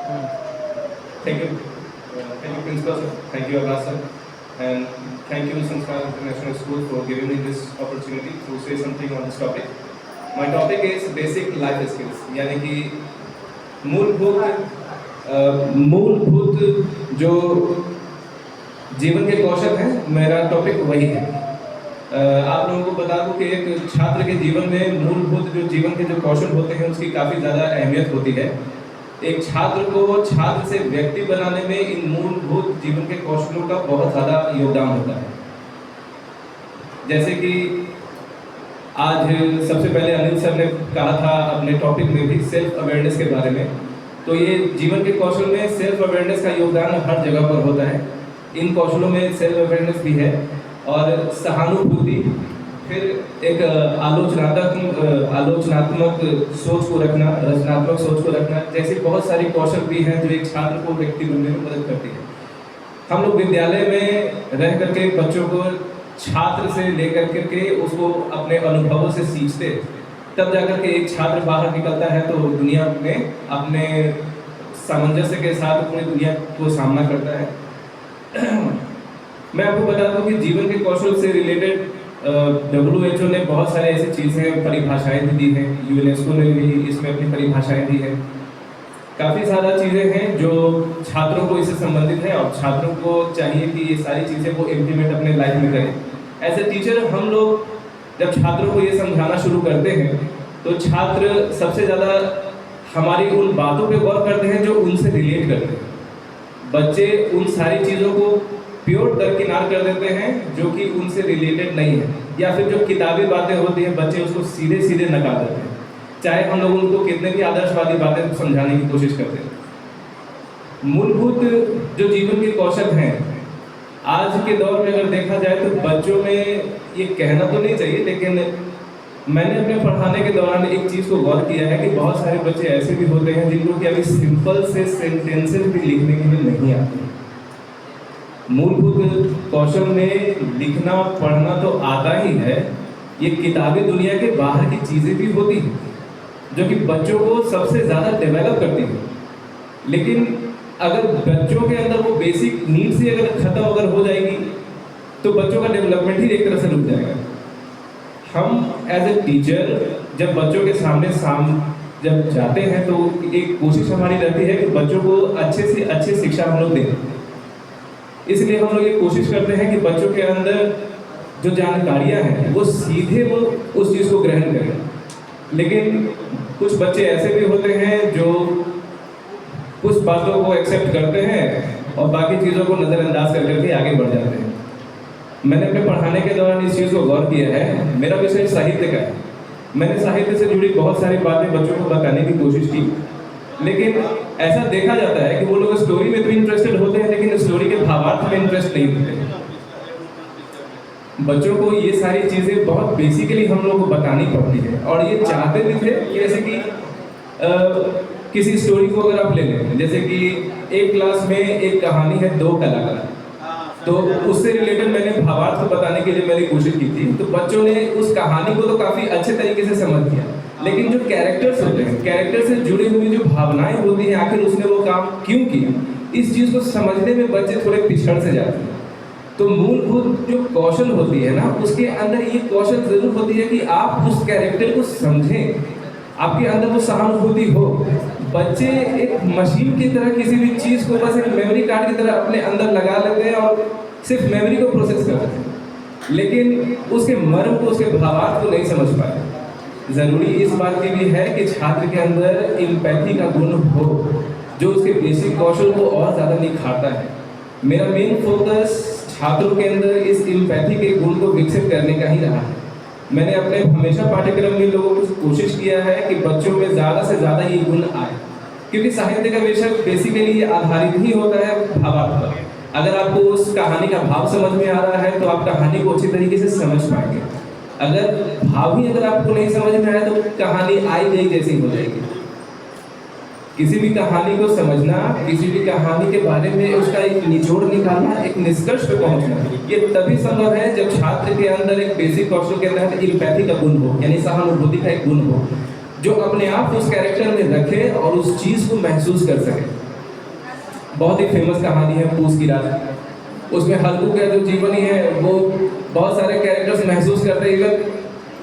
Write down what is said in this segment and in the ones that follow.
Thank you. Thank you, Principal sir. Thank you, Abbas sir. And thank you, Sanskar International School, for giving me this opportunity to say something on this topic. My topic is basic life skills, यानी कि मूलभूत जो जीवन के कौशल हैं, मेरा topic वही है। आप लोगों को बता दूं कि एक छात्र के जीवन में मूलभूत जो जीवन के जो कौशल होते हैं उसकी काफ़ी ज़्यादा अहमियत होती है। एक छात्र को छात्र से व्यक्ति बनाने में इन मूलभूत जीवन के कौशलों का बहुत ज़्यादा योगदान होता है। जैसे कि आज सबसे पहले अनिल सर ने कहा था अपने टॉपिक में भी सेल्फ अवेयरनेस के बारे में, तो ये जीवन के कौशल में सेल्फ अवेयरनेस का योगदान हर जगह पर होता है। इन कौशलों में सेल्फ अवेयरनेस भी है और सहानुभूति, फिर एक आलोचनात्मक सोच को रखना, रचनात्मक सोच को रखना, जैसे बहुत सारी कौशल भी हैं जो एक छात्र को व्यक्ति बनने में मदद करती है। हम लोग विद्यालय में रह करके बच्चों को छात्र से लेकर करके उसको अपने अनुभवों से सीखते, तब जाकर के एक छात्र बाहर निकलता है तो दुनिया में अपने सामंजस्य के साथ पूरी दुनिया को सामना करता है। मैं आपको बता दूं कि जीवन के कौशल से रिलेटेड WHO ने बहुत सारे ऐसी चीज़ें परिभाषाएं दी हैं, यूनेस्को ने भी इसमें अपनी परिभाषाएं दी हैं। काफ़ी ज़्यादा चीज़ें हैं जो छात्रों को इससे संबंधित है और छात्रों को चाहिए कि ये सारी चीज़ें वो इम्प्लीमेंट अपने लाइफ में करें। एज ए टीचर हम लोग जब छात्रों को ये समझाना शुरू करते हैं तो छात्र सबसे ज़्यादा हमारी उन बातों पे गौर करते हैं जो उनसे रिलेट करते हैं। बच्चे उन सारी चीज़ों को प्योर दरकिनार कर देते हैं जो कि उनसे रिलेटेड नहीं है, या फिर जो किताबी बातें होती हैं बच्चे उसको सीधे सीधे नकार देते हैं, चाहे हम लोग उनको कितने भी आदर्शवादी बातें समझाने की कोशिश करते हैं। मूलभूत जो जीवन के कौशल हैं आज के दौर में अगर देखा जाए तो बच्चों में ये कहना तो नहीं चाहिए, लेकिन मैंने अपने पढ़ाने के दौरान एक चीज़ को गौर किया है कि बहुत सारे बच्चे ऐसे भी होते हैं जिनको कि अभी सिंपल से सेंटेंसेस भी लिखने के लिए नहीं आते। मूलभूत कौशल में लिखना पढ़ना तो आता ही है, ये किताबी दुनिया के बाहर की चीज़ें भी होती हैं जो कि बच्चों को सबसे ज़्यादा डेवलप करती है। लेकिन अगर बच्चों के अंदर वो बेसिक नीड्स ही अगर खत्म अगर हो जाएगी तो बच्चों का डेवलपमेंट ही एक तरह से रुक जाएगा। हम एज ए टीचर जब बच्चों के सामने जब जाते हैं तो एक कोशिश हमारी रहती है कि बच्चों को अच्छे से अच्छी शिक्षा हम लोग दें। इसलिए हम लोग ये कोशिश करते हैं कि बच्चों के अंदर जो जानकारियाँ हैं वो सीधे वो उस चीज़ को ग्रहण करें। लेकिन कुछ बच्चे ऐसे भी होते हैं जो कुछ बातों को एक्सेप्ट करते हैं और बाकी चीज़ों को नज़रअंदाज कर करके आगे बढ़ जाते हैं। मैंने अपने पढ़ाने के दौरान इस चीज़ को गौर किया है। मेरा विषय साहित्य का है, मैंने साहित्य से जुड़ी बहुत सारी बातें बच्चों को बताने की कोशिश की, लेकिन ऐसा देखा जाता है कि वो लोग स्टोरी में तो इंटरेस्टेड होते हैं लेकिन स्टोरी के भावार्थ में इंटरेस्ट नहीं होते। बच्चों को ये सारी चीज़ें बहुत बेसिकली हम लोग को बतानी पड़ती है और ये चाहते भी थे कि जैसे कि किसी स्टोरी को अगर आप ले लें, जैसे कि एक क्लास में एक कहानी है दो कलाकार, तो उससे रिलेटेड मैंने भावार्थ को बताने के लिए मैंने कोशिश की थी। तो बच्चों ने उस कहानी को तो काफ़ी अच्छे तरीके से समझ लिया, लेकिन जो कैरेक्टर्स होते हैं, कैरेक्टर से जुड़ी हुई जो भावनाएं होती हैं, आखिर उसने वो काम क्यों किया, इस चीज़ को समझने में बच्चे थोड़े पिछड़ से जाते हैं। तो मूलभूत जो कौशल होती है ना, उसके अंदर ये कौशल जरूर होती है कि आप उस कैरेक्टर को समझें, आपके अंदर वो सहानुभूति हो। बच्चे एक मशीन की तरह किसी भी चीज़ को बस एक मेमोरी कार्ड की तरह अपने अंदर लगा लेते हैं और सिर्फ मेमोरी को प्रोसेस करते हैं, लेकिन उसके मर्म को, उसके भावार्थ को नहीं समझ पाते। ज़रूरी इस बात की भी है कि छात्र के अंदर एम्पैथी का गुण हो जो उसके बेसिक कौशल को और ज़्यादा निखारता है। मेरा मेन फोकस छात्रों के अंदर इस एम्पैथी के गुण को विकसित करने का ही रहा है। मैंने अपने हमेशा पाठ्यक्रम में लोगों को कोशिश किया है कि बच्चों में ज़्यादा से ज़्यादा ये गुण आए, क्योंकि साहित्य का विषय बेसिकली आधारित ही होता है भावार्थ पर। अगर आपको उस कहानी का भाव समझ में आ रहा है तो आप कहानी को अच्छी तरीके से समझ पाएंगे। अगर भाव ही अगर आपको नहीं समझ में आया तो कहानी आई गई जैसी हो जाएगी। किसी भी कहानी को समझना, किसी भी कहानी के बारे में उसका एक निचोड़ निकालना, एक निष्कर्ष पे पहुंचना, ये तभी संभव है जब छात्र के अंदर एक बेसिक कौशल के तहत एम्पैथी का गुण हो, यानी सहानुभूति का एक गुण हो, जो अपने आप उस कैरेक्टर में रखे और उस चीज़ को महसूस कर सके। बहुत ही फेमस कहानी है पूस की रात। उसमें हल्कू का जो जीवनी है वो बहुत सारे कैरेक्टर्स महसूस करते हैं। इवन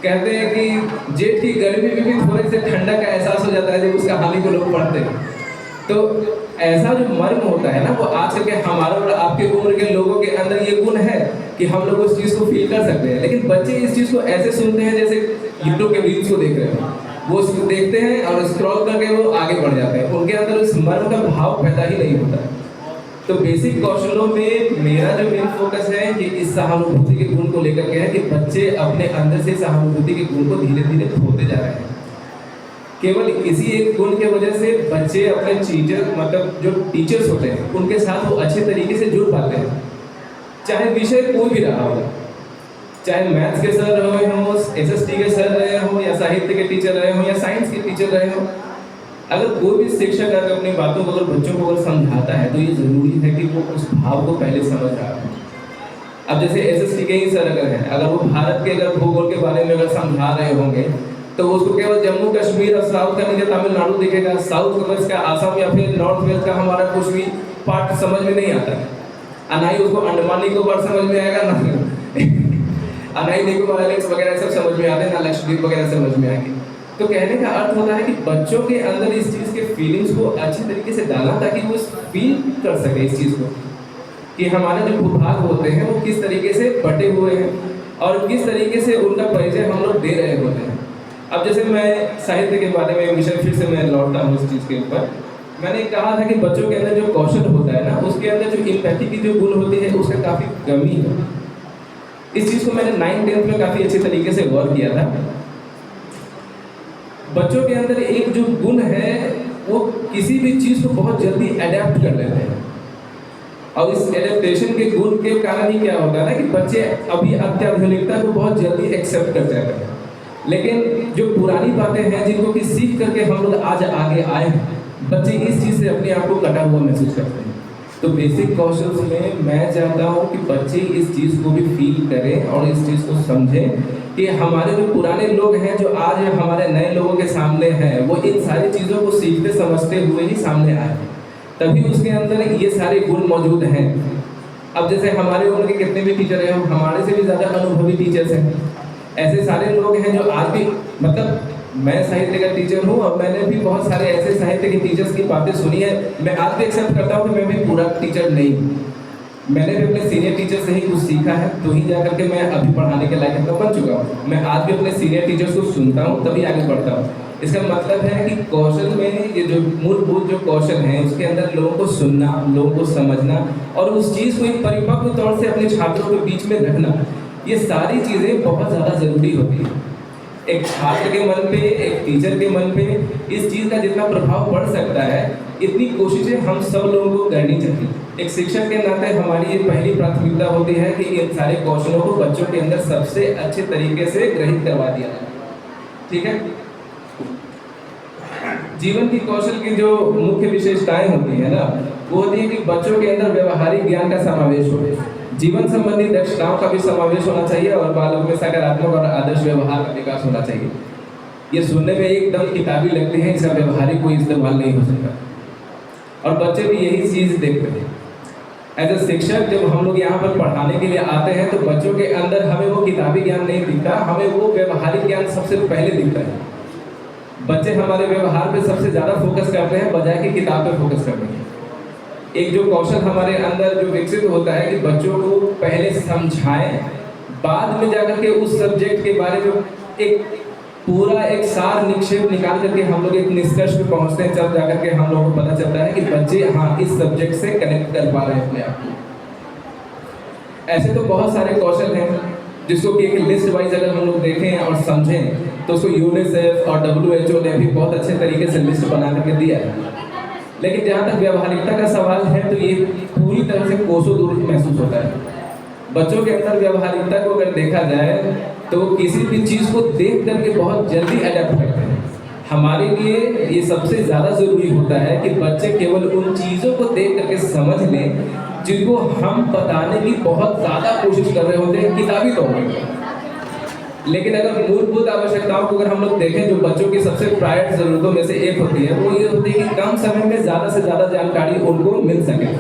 कहते हैं कि जेठ की गर्मी में भी थोड़े से ठंडा का एहसास हो जाता है जब उस कहानी को लोग पढ़ते हैं। तो ऐसा जो मर्म होता है ना, वो आज के हमारे और आपके उम्र के लोगों के अंदर ये गुण है कि हम लोग उस चीज़ को फील कर सकते हैं। लेकिन बच्चे इस चीज़ को ऐसे सुनते हैं जैसे यूट्यूब के रील्स को देख रहे हैं, वो उसको देखते हैं और स्क्रॉल करके वो आगे बढ़ जाते हैं। उनके अंदर उस मर्म का भाव पैदा ही नहीं होता। तो बेसिक कौशलों में मेरा जो मेन फोकस है कि इस सहानुभूति के गुण को लेकर के है कि बच्चे अपने अंदर से सहानुभूति के गुण को धीरे धीरे खोते जा रहे हैं। केवल इसी एक गुण के वजह से बच्चे अपने जो टीचर्स होते हैं उनके साथ वो अच्छे तरीके से जुड़ पाते हैं। चाहे विषय कोई भी रहा हो, चाहे मैथ्स के सर रहे हो, एसएसटी के सर रहे हो, या साहित्य के टीचर रहे हो, या साइंस के टीचर रहे हो, अगर कोई भी शिक्षक अगर अपनी बातों को अगर बच्चों को अगर समझाता है तो ये ज़रूरी है कि वो उस भाव को पहले समझ रहा हो। अब जैसे एसएसटी के ही सर अगर हैं, अगर वो भारत के अगर भूगोल के बारे में अगर समझा रहे होंगे तो उसको केवल जम्मू कश्मीर और साउथ का नीचे तमिलनाडु दिखेगा, साउथ वेस्ट का आसाम या फिर नॉर्थ वेस्ट का हमारा कुछ भी पार्ट समझ में नहीं आता है। ना ही उसको अंडमान निकोबार समझ में आएगा, ना ही निकोबार आइलैंड्स वगैरह सब समझ में आते हैं, ना लक्षद्वीप वगैरह समझ में आएंगे। तो कहने का अर्थ होता है कि बच्चों के अंदर इस चीज़ के फीलिंग्स को अच्छी तरीके से डालना ताकि वो फील कर सके इस चीज़ को कि हमारे जो भूभाग होते हैं वो किस तरीके से बटे हुए हैं और किस तरीके से उनका परिचय हम लोग दे रहे होते हैं। अब जैसे मैं साहित्य के बारे में विषय फिर से मैं लौटता हूँ इस चीज़ के ऊपर। मैंने कहा था कि बच्चों के अंदर जो कौशल होता है ना, उसके अंदर जो एम्पैथी की जो गुण होती है उसका काफ़ी कमी है। इस चीज़ को मैंने 9th-10th में काफ़ी अच्छे तरीके से गौर किया था। बच्चों के अंदर एक जो गुण है वो किसी भी चीज़ को बहुत जल्दी अडेप्ट कर लेते हैं और इस एडेप्टेशन के गुण के कारण ही क्या होता है ना कि बच्चे अभी अत्याधुनिकता को बहुत जल्दी एक्सेप्ट कर जाते हैं। लेकिन जो पुरानी बातें हैं जिनको कि सीख करके हम लोग आज आगे आए हैं, बच्चे इस चीज़ से अपने आप को कटा हुआ महसूस करते हैं। तो बेसिक कौशल में मैं चाहता हूँ कि बच्चे इस चीज़ को भी फील करें और इस चीज़ को समझें कि हमारे जो पुराने लोग हैं जो आज हमारे नए लोगों के सामने हैं वो इन सारी चीज़ों को सीखते समझते हुए ही सामने आए, तभी उसके अंदर ये सारे गुण मौजूद हैं। अब जैसे हमारे उम्र के कितने भी टीचर हैं, हमारे से भी ज़्यादा अनुभवी टीचर्स हैं, ऐसे सारे लोग हैं जो आज भी मतलब मैं साहित्य का टीचर हूँ और मैंने भी बहुत सारे ऐसे साहित्य के टीचर्स की बातें सुनी है। मैं आज भी एक्सेप्ट करता हूँ कि मैं भी पूरा टीचर नहीं हूँ, मैंने भी अपने सीनियर टीचर से ही कुछ सीखा है, तो ही जा करके मैं अभी पढ़ाने के लायक बन चुका हूँ। मैं आज भी अपने सीनियर टीचर्स को सुनता हूँ तभी आगे बढ़ता हूँ। इसका मतलब है कि कौशल में ये जो मूलभूत जो कौशल हैं उसके अंदर लोगों को सुनना, लोगों को समझना और उस चीज़ को एक परिपक्व तौर से अपने छात्रों के बीच में रखना, ये सारी चीज़ें बहुत ज़्यादा ज़रूरी होती है। एक छात्र के मन पे, एक टीचर के मन पे इस चीज़ का जितना प्रभाव पड़ सकता है इतनी कोशिशें हम सब लोगों को करनी चाहिए। एक शिक्षक के नाते हमारी ये पहली प्राथमिकता होती है कि इन सारे कौशलों को बच्चों के अंदर सबसे अच्छे तरीके से ग्रहित करवा दिया जाए। ठीक है। जीवन की कौशल की जो मुख्य विशेषताएं होती है ना, वो होती है कि बच्चों के अंदर व्यवहारिक ज्ञान का समावेश हो, जीवन संबंधी दक्षताओं का भी समावेश होना चाहिए और बालकों में सकारात्मक और आदर्श व्यवहार का विकास होना चाहिए। ये सुनने में एकदम किताबी लगती है, इसका व्यवहारिक कोई इस्तेमाल नहीं हो सकता और बच्चे भी यही चीज़ देखते हैं। एज ए शिक्षक जब हम लोग यहाँ पर पढ़ाने के लिए आते हैं तो बच्चों के अंदर हमें वो किताबी ज्ञान नहीं दिखता, हमें वो व्यवहारिक ज्ञान सबसे पहले दिखता है। बच्चे हमारे व्यवहार पे सबसे ज़्यादा फोकस करते हैं बजाय कि किताब पे फोकस करने के। एक जो कौशल हमारे अंदर जो विकसित होता है कि बच्चों को पहले समझाएं, बाद में जाकर के उस सब्जेक्ट के बारे में एक पूरा एक सार निक्षेप निकाल करके हम लोग एक निष्कर्ष पे पहुंचते हैं, तब जाकर के हम लोगों को पता चलता है कि बच्चे हाँ इस सब्जेक्ट से कनेक्ट कर पा रहे हैं अपने आप को। ऐसे तो बहुत सारे कौशल हैं जिसको कि एक लिस्ट वाइज अगर हम लोग देखें और समझें तो उसको यूनिसेफ और WHO ने भी बहुत अच्छे तरीके से लिस्ट बना करके दिया है। लेकिन जहाँ तक व्यवहारिकता का सवाल है तो ये पूरी तरह से कोसों दूर महसूस होता है। बच्चों के अंदर व्यवहारिकता को अगर देखा जाए तो किसी भी चीज़ को देख करके बहुत जल्दी अडेप्ट करते हैं। हमारे लिए ये सबसे ज़्यादा ज़रूरी होता है कि बच्चे केवल उन चीज़ों को देख करके समझ लें जिनको हम बताने की बहुत ज़्यादा कोशिश कर रहे होते हैं किताबी तौर पर। लेकिन अगर मूलभूत आवश्यकताओं को अगर हम लोग देखें, जो बच्चों की सबसे प्राइवेट ज़रूरतों में से एक होती है, वो ये होती है कि कम समय में ज़्यादा से ज़्यादा जानकारी उनको मिल सके।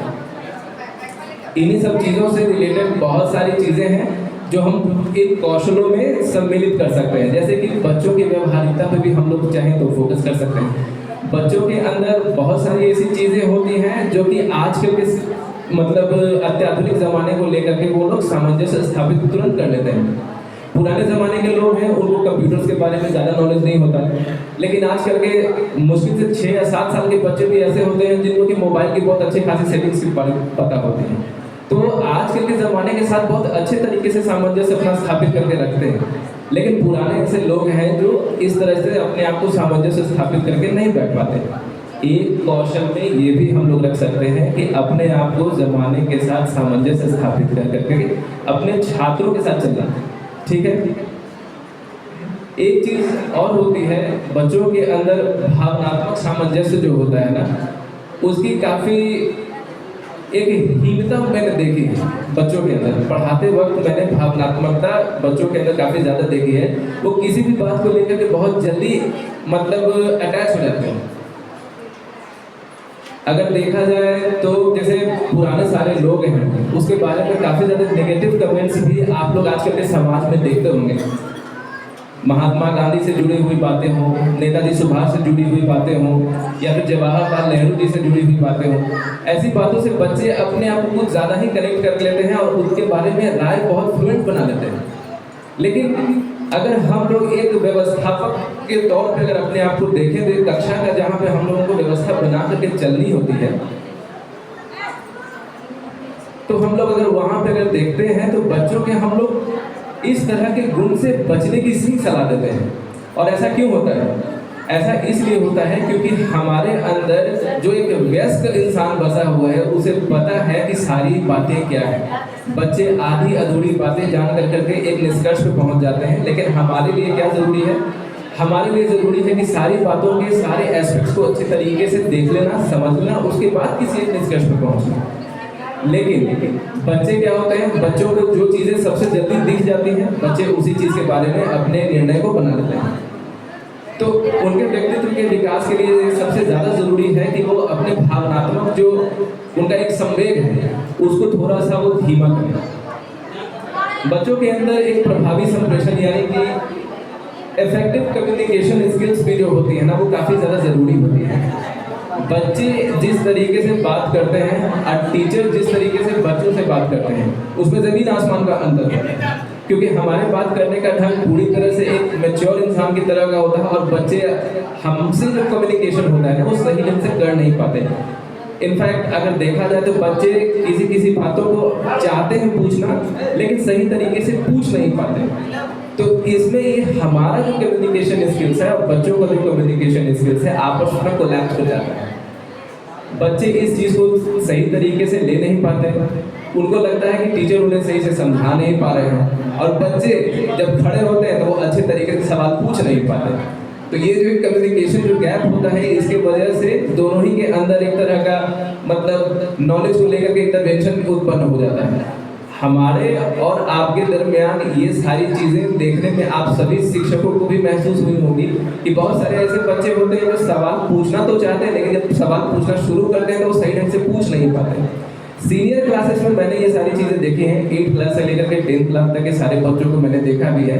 इन्हीं सब चीज़ों से रिलेटेड बहुत सारी चीज़ें हैं जो हम इन कौशलों में सम्मिलित कर सकते हैं। जैसे कि बच्चों की व्यवहारिकता पे भी हम लोग चाहें तो फोकस कर सकते हैं। बच्चों के अंदर बहुत सारी ऐसी चीज़ें होती हैं जो कि आजकल के मतलब अत्याधुनिक ज़माने को लेकर के वो लोग सामंजस्य स्थापित तुरंत कर लेते हैं। पुराने ज़माने के लोग हैं, उनको कंप्यूटर्स के बारे में ज़्यादा नॉलेज नहीं होता, लेकिन आजकल के मुश्किल से 6 या 7 साल के बच्चे भी ऐसे होते हैं जिनको कि मोबाइल की बहुत अच्छी खासी सेटिंग्स के बारे में पता होती है। तो आजकल के ज़माने के साथ बहुत अच्छे तरीके से सामंजस्य अपना स्थापित करके रखते हैं। लेकिन पुराने ऐसे लोग हैं जो इस तरह से अपने आप को सामंजस्य स्थापित करके नहीं बैठ पाते। एक कौशल में ये भी हम लोग रख सकते हैं कि अपने आप को ज़माने के साथ सामंजस्य स्थापित कर करके अपने छात्रों के साथ चलना, ठीक है। एक चीज़ और होती है, बच्चों के अंदर भावनात्मक सामंजस्य जो होता है ना, उसकी काफ़ी एक हीनता मैंने देखी है बच्चों के अंदर। पढ़ाते वक्त मैंने भावनात्मकता बच्चों के अंदर काफ़ी ज़्यादा देखी है। वो किसी भी बात को लेकर के बहुत जल्दी मतलब अटैच हो जाते हैं। अगर देखा जाए तो जैसे पुराने सारे लोग हैं, उसके बारे में काफ़ी ज़्यादा नेगेटिव कमेंट्स भी आप लोग आजकल के समाज में देखते होंगे। महात्मा गांधी से जुड़ी हुई बातें हों, नेताजी सुभाष से जुड़ी हुई बातें हों, या फिर जवाहरलाल नेहरू जी से जुड़ी हुई बातें हों, ऐसी बातों से बच्चे अपने आप को कुछ ज़्यादा ही कनेक्ट कर लेते हैं और उनके बारे में राय बहुत फ्लुएंट बना लेते हैं। लेकिन अगर हम लोग एक व्यवस्थापक के तौर पे अगर अपने आप को देखें तो एक कक्षा का जहाँ पे हम लोगों को व्यवस्था बना करके चलनी होती है, तो हम लोग अगर वहाँ पे अगर देखते हैं तो बच्चों के हम लोग इस तरह के गुण से बचने की सीख सलाह देते हैं। और ऐसा क्यों होता है? ऐसा इसलिए होता है क्योंकि हमारे अंदर जो एक वयस्क इंसान बसा हुआ है, उसे पता है कि सारी बातें क्या है। बच्चे आधी अधूरी बातें जान कर करके एक निष्कर्ष पे पहुंच जाते हैं, लेकिन हमारे लिए क्या ज़रूरी है? हमारे लिए ज़रूरी है कि सारी बातों के सारे एस्पेक्ट्स को अच्छे तरीके से देख लेना, समझ लेना, उसके बाद किसी एक निष्कर्ष पे पहुँचना। लेकिन बच्चे क्या होते हैं, बच्चों को जो चीज़ें सबसे जल्दी दिख जाती हैं, बच्चे उसी चीज़ के बारे में अपने निर्णय को बना लेते हैं। तो उनके व्यक्तित्व के विकास के लिए सबसे ज़्यादा ज़रूरी है कि वो अपने भावनात्मक जो उनका एक संवेग है, उसको थोड़ा सा वो धीमा करें। बच्चों के अंदर एक प्रभावी संप्रेषण यानी कि इफेक्टिव कम्युनिकेशन स्किल्स भी जो होती है ना, वो काफ़ी ज़्यादा ज़रूरी होती है। बच्चे जिस तरीके से बात करते हैं और टीचर जिस तरीके से बच्चों से बात करते हैं, उसमें ज़मीन आसमान का अंतर है। क्योंकि हमारे बात करने का ढंग पूरी तरह से एक मैच्योर इंसान की तरह का होता है और बच्चे हमसे जो कम्युनिकेशन होता है ना, वो सही ढंग से कर नहीं पाते। इनफैक्ट अगर देखा जाए तो बच्चे किसी बातों को चाहते हैं पूछना, लेकिन सही तरीके से पूछ नहीं पाते। तो इसमें ये हमारा जो कम्युनिकेशन स्किल्स है और बच्चों का जो कम्युनिकेशन स्किल्स है, आपस में कोलैप्स हो जाता है। बच्चे इस चीज़ को सही तरीके से ले नहीं पाते, उनको लगता है कि टीचर उन्हें सही से समझा नहीं पा रहे हैं, और बच्चे जब खड़े होते हैं तो वो अच्छे तरीके से सवाल पूछ नहीं पाते। तो ये जो कम्युनिकेशन जो गैप होता है, इसके वजह से दोनों ही के अंदर एक तरह का मतलब नॉलेज को लेकर के इंटरवेंशन उत्पन्न हो जाता है। हमारे और आपके दरमियान ये सारी चीज़ें देखने में आप सभी शिक्षकों को भी महसूस हुई होगी कि बहुत सारे ऐसे बच्चे होते हैं जो सवाल पूछना तो चाहते हैं, लेकिन जब सवाल पूछना शुरू करते हैं तो वो सही ढंग से पूछ नहीं पाते। सीनियर क्लासेस में मैंने ये सारी चीज़ें देखी हैं। 8 क्लास से लेकर के 10 क्लास तक के सारे बच्चों को मैंने देखा भी है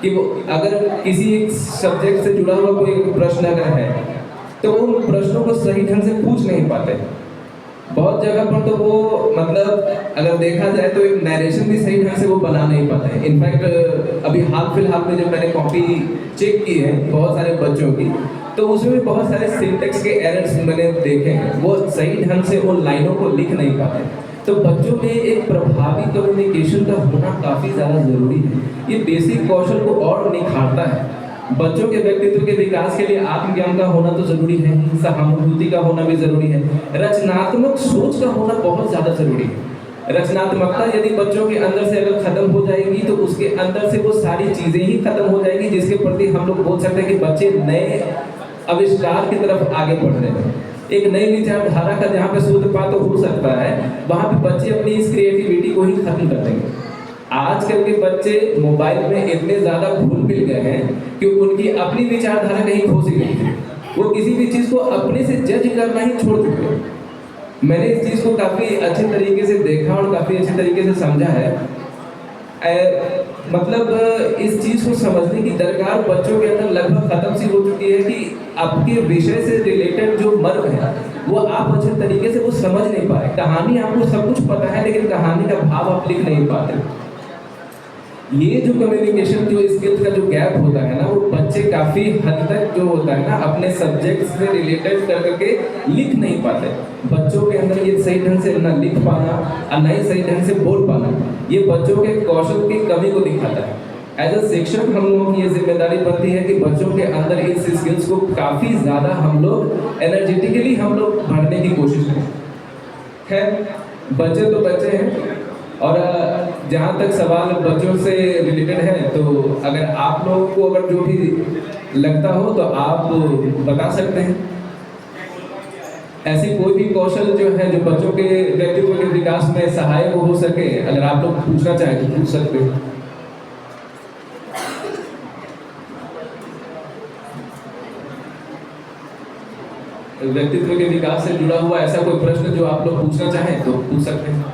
कि वो अगर किसी एक सब्जेक्ट से जुड़ा हुआ कोई प्रश्न अगर है तो वो उन प्रश्नों को सही ढंग से पूछ नहीं पाते। बहुत जगह पर तो वो मतलब अगर देखा जाए तो एक नरेशन भी सही ढंग से वो बना नहीं पाते। इनफैक्ट अभी हाल फिलहाल में जब मैंने कॉपी चेक की है बहुत सारे बच्चों की, तो उसमें भी बहुत सारे सिंटेक्स के एरर्स मैंने देखे हैं, वो सही ढंग से उन लाइनों को लिख नहीं पाते। तो बच्चों में एक प्रभावी कम्युनिकेशन का होना काफ़ी ज़्यादा ज़रूरी है। ये बेसिक कौशल को और निखारता है। बच्चों के व्यक्तित्व के विकास के लिए आत्मज्ञान का होना तो जरूरी है, सहानुभूति का होना भी जरूरी है, रचनात्मक सोच का होना बहुत ज़्यादा जरूरी है। रचनात्मकता यदि बच्चों के अंदर से अगर खत्म हो जाएगी तो उसके अंदर से वो सारी चीज़ें ही खत्म हो जाएगी, जिसके प्रति हम लोग बोल सकते हैं कि बच्चे नए आविष्कार की तरफ आगे बढ़ रहे हैं। एक नई विचारधारा का जहाँ पे सूत्रपात हो सकता है, वहाँ पे बच्चे अपनी इस क्रिएटिविटी को ही खत्म कर देंगे। आजकल के बच्चे मोबाइल में इतने ज़्यादा घुल मिल गए हैं कि उनकी अपनी विचारधारा कहीं खो सी गई है। वो किसी भी चीज़ को अपने से जज करना ही छोड़ चुके हैं। मैंने इस चीज़ को काफ़ी अच्छे तरीके से देखा और काफ़ी अच्छे तरीके से समझा है। मतलब इस चीज़ को समझने की दरकार बच्चों के अंदर लगभग ख़त्म सी हो चुकी है कि आपके विषय से रिलेटेड जो मर्म है वो आप अच्छे तरीके से वो समझ नहीं पाए। कहानी आपको सब कुछ पता है लेकिन कहानी का भाव आप लिख नहीं पाते। ये जो कम्युनिकेशन जो स्किल्स का जो गैप होता है ना, वो बच्चे काफ़ी हद तक जो होता है ना अपने सब्जेक्ट से रिलेटेड कर करके लिख नहीं पाते। बच्चों के अंदर ये सही ढंग से ना लिख पाना और ना ही सही ढंग से बोल पाना, ये बच्चों के कौशल की कमी को दिखाता है। एज अ शिक्षक हम लोगों की ये जिम्मेदारी बनती है कि बच्चों के अंदर इस स्किल्स को काफ़ी ज़्यादा हम लोग एनर्जेटिकली हम लोग भरने की कोशिश करें। खैर, बच्चे तो बच्चे हैं, और जहाँ तक सवाल बच्चों से रिलेटेड है तो अगर आप लोगों को अगर जो भी लगता हो तो आप बता सकते हैं। ऐसी कोई भी कौशल जो है जो बच्चों के व्यक्तित्व के विकास में सहायक हो सके, अगर आप लोग पूछना चाहें तो पूछ सकते हैं। व्यक्तित्व के विकास से जुड़ा हुआ ऐसा कोई प्रश्न जो आप लोग पूछना चाहें तो पूछ सकते हैं।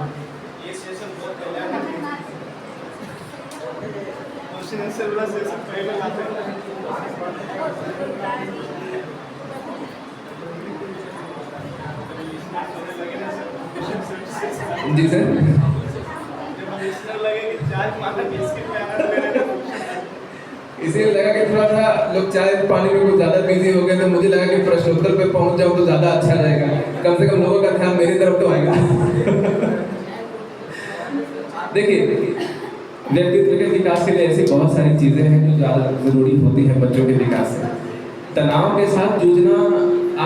जी सर, इसीलिए लगा कि थोड़ा सा लोग चाय पानी में कुछ ज़्यादा बिजी हो गए, तो मुझे लगा कि प्रश्नोत्तर पे पहुंच जाऊं तो ज़्यादा अच्छा रहेगा। कम से कम लोगों का ध्यान मेरी तरफ तो आएगा। देखिए, व्यक्तित्व के विकास के लिए ऐसी बहुत सारी चीज़ें हैं जो ज़्यादा ज़रूरी होती हैं बच्चों के विकास से। तनाव के साथ जूझना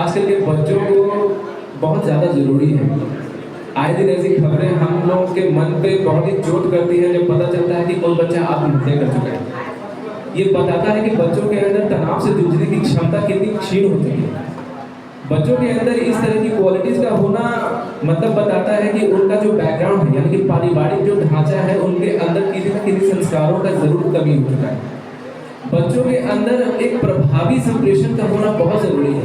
आजकल के बच्चों को बहुत ज़्यादा ज़रूरी है। आए दिन ऐसी खबरें हम लोगों के मन पे बहुत ही चोट करती है जब पता चलता है कि कोई बच्चा आत्महत्या कर चुका है। ये बताता है कि बच्चों के अंदर तनाव से जूझने की क्षमता कितनी क्षीण हो चुकी है। बच्चों के अंदर इस तरह की क्वालिटीज़ का होना मतलब बताता है कि उनका जो बैकग्राउंड है, यानी कि पारिवारिक जो ढांचा है, उनके अंदर किसी न किसी संस्कारों का जरूर कमी हो चुका है। बच्चों के अंदर एक प्रभावी संप्रेषण का होना बहुत ज़रूरी है।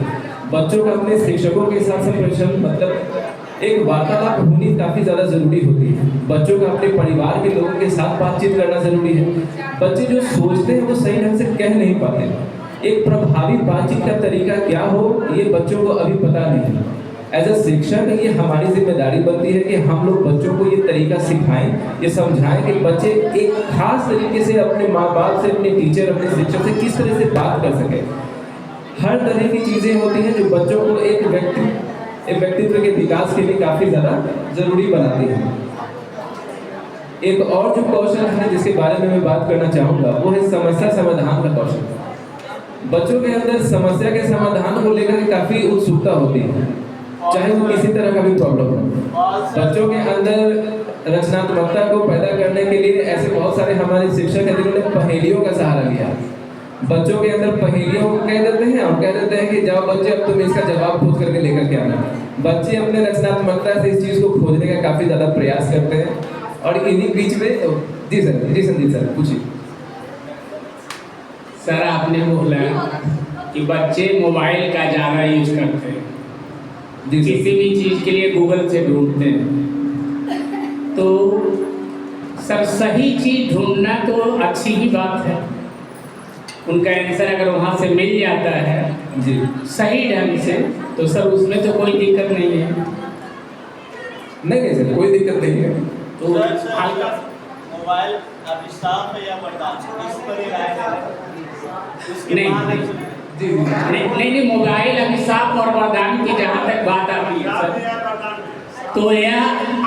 बच्चों का अपने शिक्षकों के साथ संप्रेषण मतलब एक वार्तालाप होनी काफ़ी ज़्यादा ज़रूरी होती है। बच्चों का अपने परिवार के लोगों के साथ बातचीत करना ज़रूरी है। बच्चे जो सोचते हैं वो सही ढंग से कह नहीं पाते। एक प्रभावी बातचीत का तरीका क्या हो ये बच्चों को अभी पता नहीं। एज अ शिक्षक ये हमारी जिम्मेदारी बनती है कि हम लोग बच्चों को ये तरीका सिखाएं, ये समझाएं कि बच्चे एक खास तरीके से अपने माँ बाप से, अपने टीचर, अपने शिक्षक से किस तरह से बात कर सके। हर तरह की चीज़ें होती हैं जो बच्चों को एक व्यक्तित्व के विकास के लिए काफ़ी ज़्यादा ज़रूरी बनाती है। एक और जो कौशल है जिसके बारे में मैं बात करना चाहूँगा वो है समस्या समाधान का कौशल। बच्चों के अंदर समस्या के समाधान को लेकर काफ़ी उत्सुकता होती है, चाहे वो किसी तरह का भी प्रॉब्लम हो। बच्चों के अंदर रचनात्मकता को पैदा करने के लिए ऐसे बहुत सारे हमारे शिक्षक हैं जिन्होंने पहेलियों का सहारा लिया। बच्चों के अंदर पहेलियों को कह देते हैं और कह देते हैं कि जाओ बच्चे अब तुम इसका जवाब खोज करके लेकर के आना। बच्चे अपने रचनात्मकता से इस चीज़ को खोजने का काफ़ी ज़्यादा प्रयास करते हैं। और इन्हीं बीच में जी संदीप सर पूछिए। सर आपने बोला कि बच्चे मोबाइल का ज़्यादा यूज करते हैं, किसी भी चीज़ के लिए गूगल से ढूंढते हैं। तो सर सही चीज़ ढूंढना तो अच्छी ही बात है, उनका आंसर अगर वहाँ से मिल जाता है जी सही ढंग से तो सर उसमें तो कोई दिक्कत नहीं है। नहीं सर कोई दिक्कत नहीं है। तो मोबाइल अभिशाप है या वरदान, इस पर ही राय है। उसके बाद नहीं मोबाइल अभिशाप और वरदान की जहाँ तक बात आती है सर, तो यह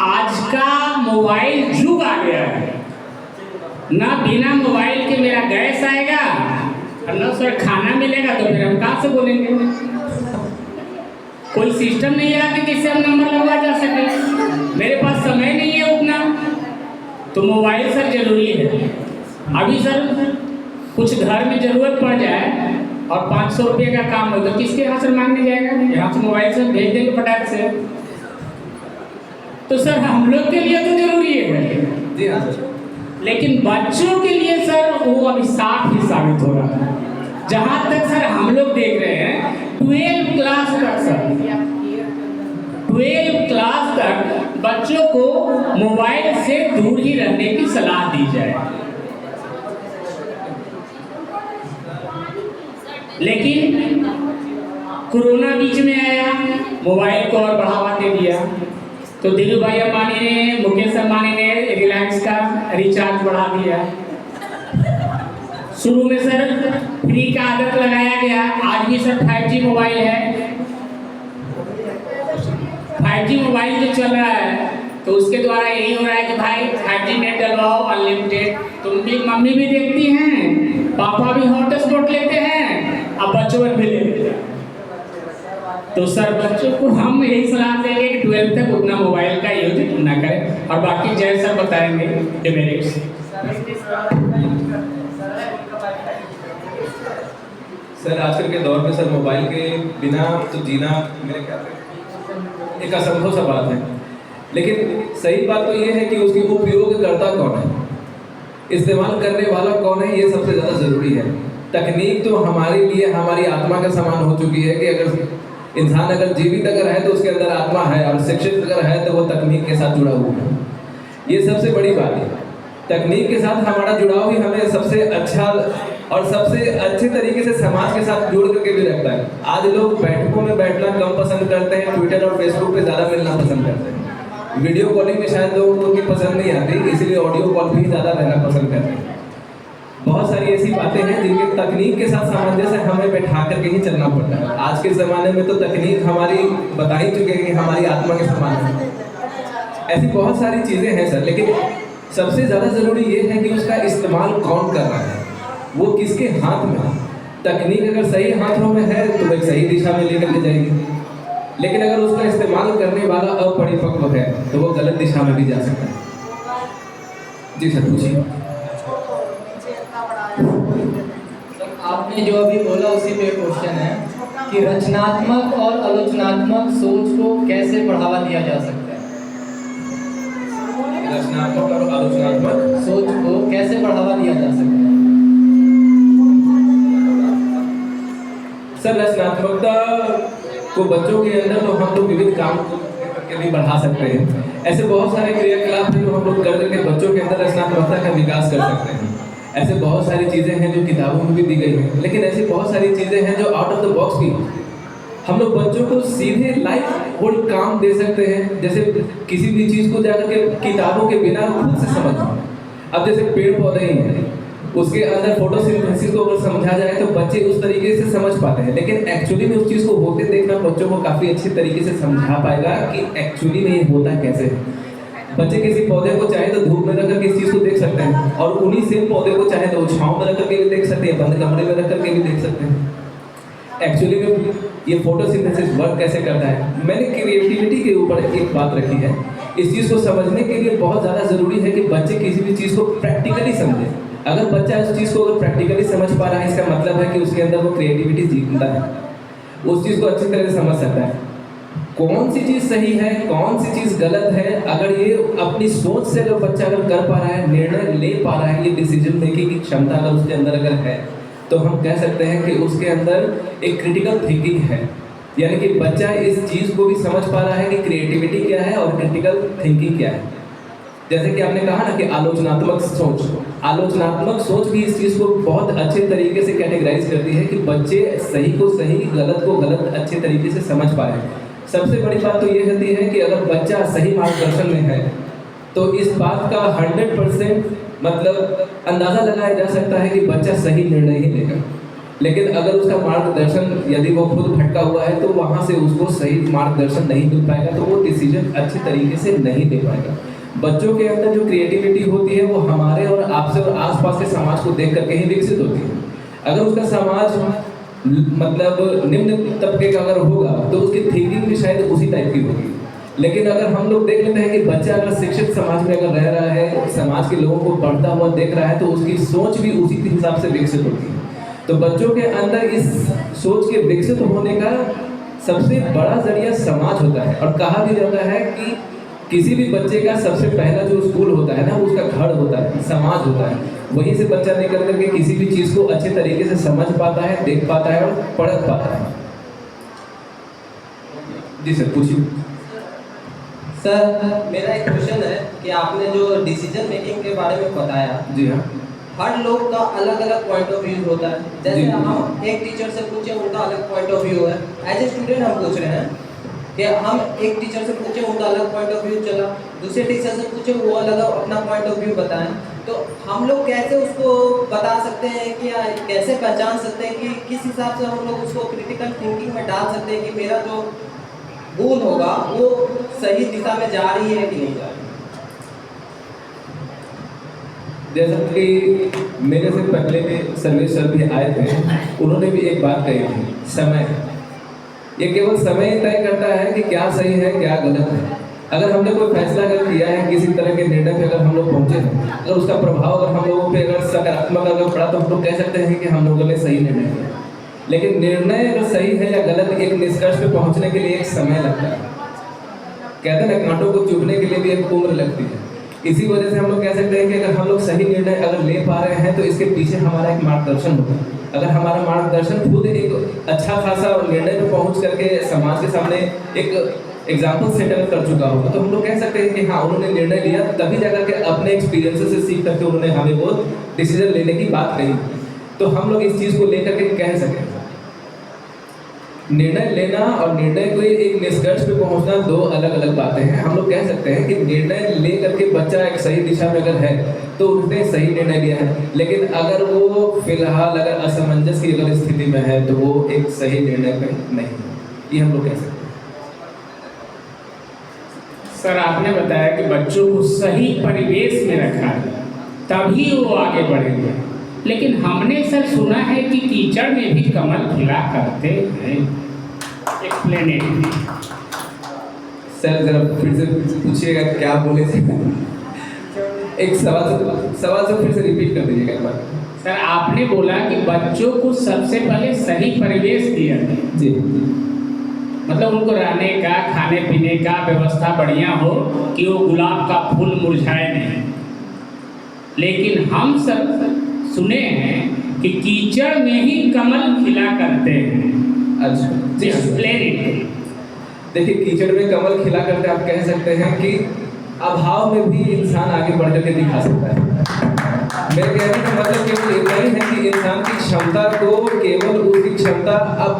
आज का मोबाइल युग आ गया है। ना बिना मोबाइल के मेरा गैस आएगा और ना सर खाना मिलेगा, तो फिर हम कहाँ से बोलेंगे। कोई सिस्टम नहीं है कि किससे हम नंबर लगवा जा सके। मेरे पास समय नहीं है उतना, तो मोबाइल सर जरूरी है। अभी सर कुछ घर में ज़रूरत पड़ जाए और 500 रुपये का काम हो तो किसके यहाँ से मांगने जाएगा, यहाँ से मोबाइल से भेज देंगे फटाक से। तो सर हम लोग के लिए तो जरूरी है। जी हाँ सर। लेकिन बच्चों के लिए सर वो अभिशाप ही साबित हो रहा है। जहाँ तक सर हम लोग देख रहे हैं 12 क्लास तक सर 12 क्लास तक बच्चों को मोबाइल से दूर ही रहने की सलाह दी जाए। लेकिन कोरोना बीच में आया, मोबाइल को और बढ़ावा दे दिया। तो धीरू भाई अंबानी ने, मुकेश अंबानी ने रिलायंस का रिचार्ज बढ़ा दिया। शुरू में सर फ्री का आदत लगाया गया, आज भी सर 5G मोबाइल है। 5G मोबाइल जो चल रहा है तो उसके द्वारा यही हो रहा है कि भाई 5G नेट डलवाओ अनलिमिटेड। तुम भी, मम्मी भी देखती हैं, पापा भी हॉटस्पॉट लेते हैं, अब बच्चों भी लेते हैं। तो सर बच्चों को हम यही सलाह देंगे कि 12 तक उतना मोबाइल का यूज ना करें, और बाकी जय सर बताएंगे डिमेरिट्स। सर आजकल के दौर में सर मोबाइल के बिना तो जीना मेरे ख्याल में एक असंभव सा बात है। लेकिन सही बात तो ये है कि उसकी उपयोगकर्ता कौन है, इस्तेमाल करने वाला कौन है, ये सबसे ज़्यादा ज़रूरी है। तकनीक तो हमारे लिए हमारी आत्मा का समान हो चुकी है कि अगर इंसान अगर जीवित अगर है तो उसके अंदर आत्मा है, और शिक्षित अगर है तो वो तकनीक के साथ जुड़ा हुआ है। ये सबसे बड़ी बात है। तकनीक के साथ हमारा जुड़ाव ही हमें सबसे अच्छा और सबसे अच्छे तरीके से समाज के साथ जोड़ करके भी रखता है। आज लोग बैठकों में बैठना कम पसंद करते हैं, ट्विटर और फेसबुक पे ज़्यादा मिलना पसंद करते हैं। वीडियो कॉलिंग में शायद लोगों को पसंद नहीं आती, इसीलिए ऑडियो कॉल भी ज़्यादा रहना पसंद करते हैं। बहुत सारी ऐसी बातें हैं जिनके तकनीक के साथ सामंजस्य हमें बैठा करके ही चलना पड़ता है। आज के ज़माने में तो तकनीक हमारी बता ही चुके हैं कि हमारी आत्मा के समान है। ऐसी बहुत सारी चीज़ें हैं सर, लेकिन सबसे ज़्यादा ज़रूरी ये है कि उसका इस्तेमाल कौन कर रहा है, वो किसके हाथ में है। तकनीक अगर सही हाथों में है तो एक सही दिशा में लेकर के जाएगी, लेकिन अगर उसका इस्तेमाल करने वाला अपरिपक्व है तो वो गलत दिशा में भी जा सकता है। जी सर पूछिए। आपने जो अभी बोला उसी पे क्वेश्चन है कि रचनात्मक और आलोचनात्मक सोच को कैसे बढ़ावा दिया जा सकता है। रचनात्मक और आलोचनात्मक सोच को कैसे बढ़ावा दिया जा सकता है। सर रचनात्मकता को बच्चों के अंदर तो हम लोग विविध काम करके भी बढ़ा सकते हैं। ऐसे बहुत सारे क्रियाकलाप हैं जो हम लोग कर करके बच्चों के अंदर रचनात्मकता का विकास कर सकते हैं। ऐसे बहुत सारी चीज़ें हैं जो किताबों में भी दी गई हैं, लेकिन ऐसी बहुत सारी चीज़ें हैं जो आउट ऑफ द बॉक्स भी हम लोग बच्चों को सीधे लाइफ होल्ड काम दे सकते हैं। जैसे किसी भी चीज़ को जाकर के किताबों के बिना खुद से समझना। अब जैसे पेड़ पौधे ही हैं, उसके अंदर फोटोसिंथेसिस को अगर समझा जाए तो बच्चे उस तरीके से समझ पाते हैं, लेकिन एक्चुअली में उस चीज़ को होते देखना बच्चों को काफ़ी अच्छे तरीके से समझा पाएगा कि एक्चुअली में ये होता कैसे है। बच्चे किसी पौधे को चाहे तो धूप में रख करके इस चीज़ को देख सकते हैं, और उन्हीं सेम पौधे को चाहे तो छांव में रख करके भी देख सकते हैं, बंद कमरे में रख करके भी देख सकते हैं। एक्चुअली में ये फोटोसिंथेसिस वर्क कैसे करता है। मैंने क्रिएटिविटी के ऊपर एक बात रखी है। इस चीज़ को समझने के लिए बहुत ज़्यादा ज़रूरी है कि बच्चे किसी भी चीज़ को प्रैक्टिकली समझें। अगर बच्चा उस चीज़ को अगर प्रैक्टिकली समझ पा रहा है, इसका मतलब है कि उसके अंदर वो क्रिएटिविटी जीता है, उस चीज़ को अच्छी तरह से समझ सकता है। कौन सी चीज़ सही है, कौन सी चीज़ गलत है, अगर ये अपनी सोच से अगर बच्चा अगर कर पा रहा है, निर्णय ले पा रहा है, ये डिसीजन मेकिंग की क्षमता अगर उसके अंदर अगर है, तो हम कह सकते हैं कि उसके अंदर एक क्रिटिकल थिंकिंग है। यानी कि बच्चा इस चीज़ को भी समझ पा रहा है कि क्रिएटिविटी क्या है और क्रिटिकल थिंकिंग क्या है। जैसे कि आपने कहा ना कि आलोचनात्मक सोच भी इस चीज़ को बहुत अच्छे तरीके से कैटेगराइज करती है कि बच्चे सही को सही, गलत को गलत अच्छे तरीके से समझ पाए। सबसे बड़ी बात तो ये होती है कि अगर बच्चा सही मार्गदर्शन में है तो इस बात का 100% मतलब अंदाज़ा लगाया जा सकता है कि बच्चा सही निर्णय ही लेगा। लेकिन अगर उसका मार्गदर्शन यदि वो खुद भटका हुआ है तो वहाँ से उसको सही मार्गदर्शन नहीं मिल पाएगा, तो वो डिसीजन अच्छे तरीके से नहीं ले पाएगा। बच्चों के अंदर जो क्रिएटिविटी होती है वो हमारे और आपसे और आसपास के समाज को देख करके ही विकसित होती है। अगर उसका समाज मतलब निम्न तबके का अगर होगा तो उसकी थिंकिंग भी शायद उसी टाइप की होगी। लेकिन अगर हम लोग देख लेते हैं कि बच्चा अगर शिक्षित समाज में अगर रह रहा है, समाज के लोगों को बढ़ता हुआ देख रहा है, तो उसकी सोच भी उसी के हिसाब से विकसित होती है। तो बच्चों के अंदर इस सोच के विकसित होने का सबसे बड़ा जरिया समाज होता है। और कहा भी जाता है कि किसी भी बच्चे का सबसे पहला जो स्कूल होता है ना, वो उसका घर होता है, समाज होता है। वहीं से बच्चा निकल करके किसी भी चीज़ को अच्छे तरीके से समझ पाता है, देख पाता है और पढ़ पाता है। जी सर, पूछिए। सर मेरा एक क्वेश्चन है कि आपने जो डिसीजन मेकिंग के बारे में बताया, जी हाँ। हर लोग का अलग अलग पॉइंट ऑफ व्यू होता है। जैसे जी। हम एक टीचर से पूछे, उनका अलग पॉइंट ऑफ व्यू है। एज ए स्टूडेंट हम पूछ रहे हैं कि हम एक टीचर से पूछे, उनका अलग पॉइंट ऑफ व्यू चला, दूसरे टीचर से पूछे, वो अलग अपना पॉइंट ऑफ व्यू बताएं। तो हम लोग कैसे उसको बता सकते हैं कि कैसे पहचान सकते हैं कि किस हिसाब से हम लोग उसको क्रिटिकल थिंकिंग में डाल सकते हैं कि मेरा जो गोल होगा वो सही दिशा में जा रही है कि नहीं जा रही है। जैसा कि मेरे से पहले भी सर्वेश सर भी आए थे, उन्होंने भी एक बात कही थी, समय। ये केवल समय ही तय करता है कि क्या सही है क्या गलत है। अगर हमने कोई फैसला अगर किया है, किसी तरह के निर्णय पे अगर हम लोग पहुंचे हैं, अगर उसका प्रभाव अगर हम लोगों पे अगर सकारात्मक अगर पड़ा, तो हम लोग कह सकते हैं कि हम लोगों ने सही निर्णय लिया। लेकिन निर्णय अगर सही है या गलत, एक निष्कर्ष पे पहुंचने के लिए एक समय लगता है। कहते हैं ना, कांटों को चुभने के लिए भी एक उम्र लगती है। इसी वजह से हम लोग कह सकते हैं कि अगर हम लोग सही निर्णय अगर ले पा रहे हैं, तो इसके पीछे हमारा एक मार्गदर्शन होता है। अगर हमारा मार्गदर्शन खुद एक अच्छा खासा निर्णय पे पहुंच करके समाज के सामने एक एग्जाम्पल सेटल कर चुका होगा, तो हम लोग कह सकते हैं कि हाँ, उन्होंने निर्णय लिया, तभी जाकर के अपने एक्सपीरियंसेस से सीख करके उन्होंने हमें वो डिसीजन लेने की बात कही। तो हम लोग इस चीज़ को लेकर के कह सकें, निर्णय लेना और निर्णय को एक निष्कर्ष पे पहुंचना दो अलग अलग बातें हैं। हम लोग कह सकते हैं कि निर्णय ले करके बच्चा एक सही दिशा में अगर है, तो उसने सही निर्णय लिया है। लेकिन अगर वो फिलहाल अगर असमंजस की अगर स्थिति में है, तो वो एक सही निर्णय पे नहीं है। ये हम लोग कह सकते हैं। सर आपने बताया कि बच्चों को सही परिवेश में रखा है, तभी वो आगे बढ़ेंगे। लेकिन हमने सर सुना है कि कीचड़ में भी कमल खिला करते हैं। Explain it. सर जरा फिर से पूछिएगा, क्या बोले थे? एक सवाल से फिर से रिपीट कर दीजिएगा एक बार। सर आपने बोला कि बच्चों को सबसे पहले सही परिवेश दिया है। जी। मतलब उनको रहने का, खाने पीने का व्यवस्था बढ़िया हो कि वो गुलाब का फूल मुरझाए नहीं। लेकिन हम सब सुने हैं कि कीचड़ में ही कमल खिला करते हैं। अच्छा जी, एक्सप्लेन इट। देखिए, कीचड़ में कमल खिला करते आप कह सकते हैं कि अभाव में भी इंसान आगे बढ़ करके दिखा सकता है। मेरे कहने का मतलब केवल इतना ही है कि इंसान की क्षमता को, केवल उसकी क्षमता, अब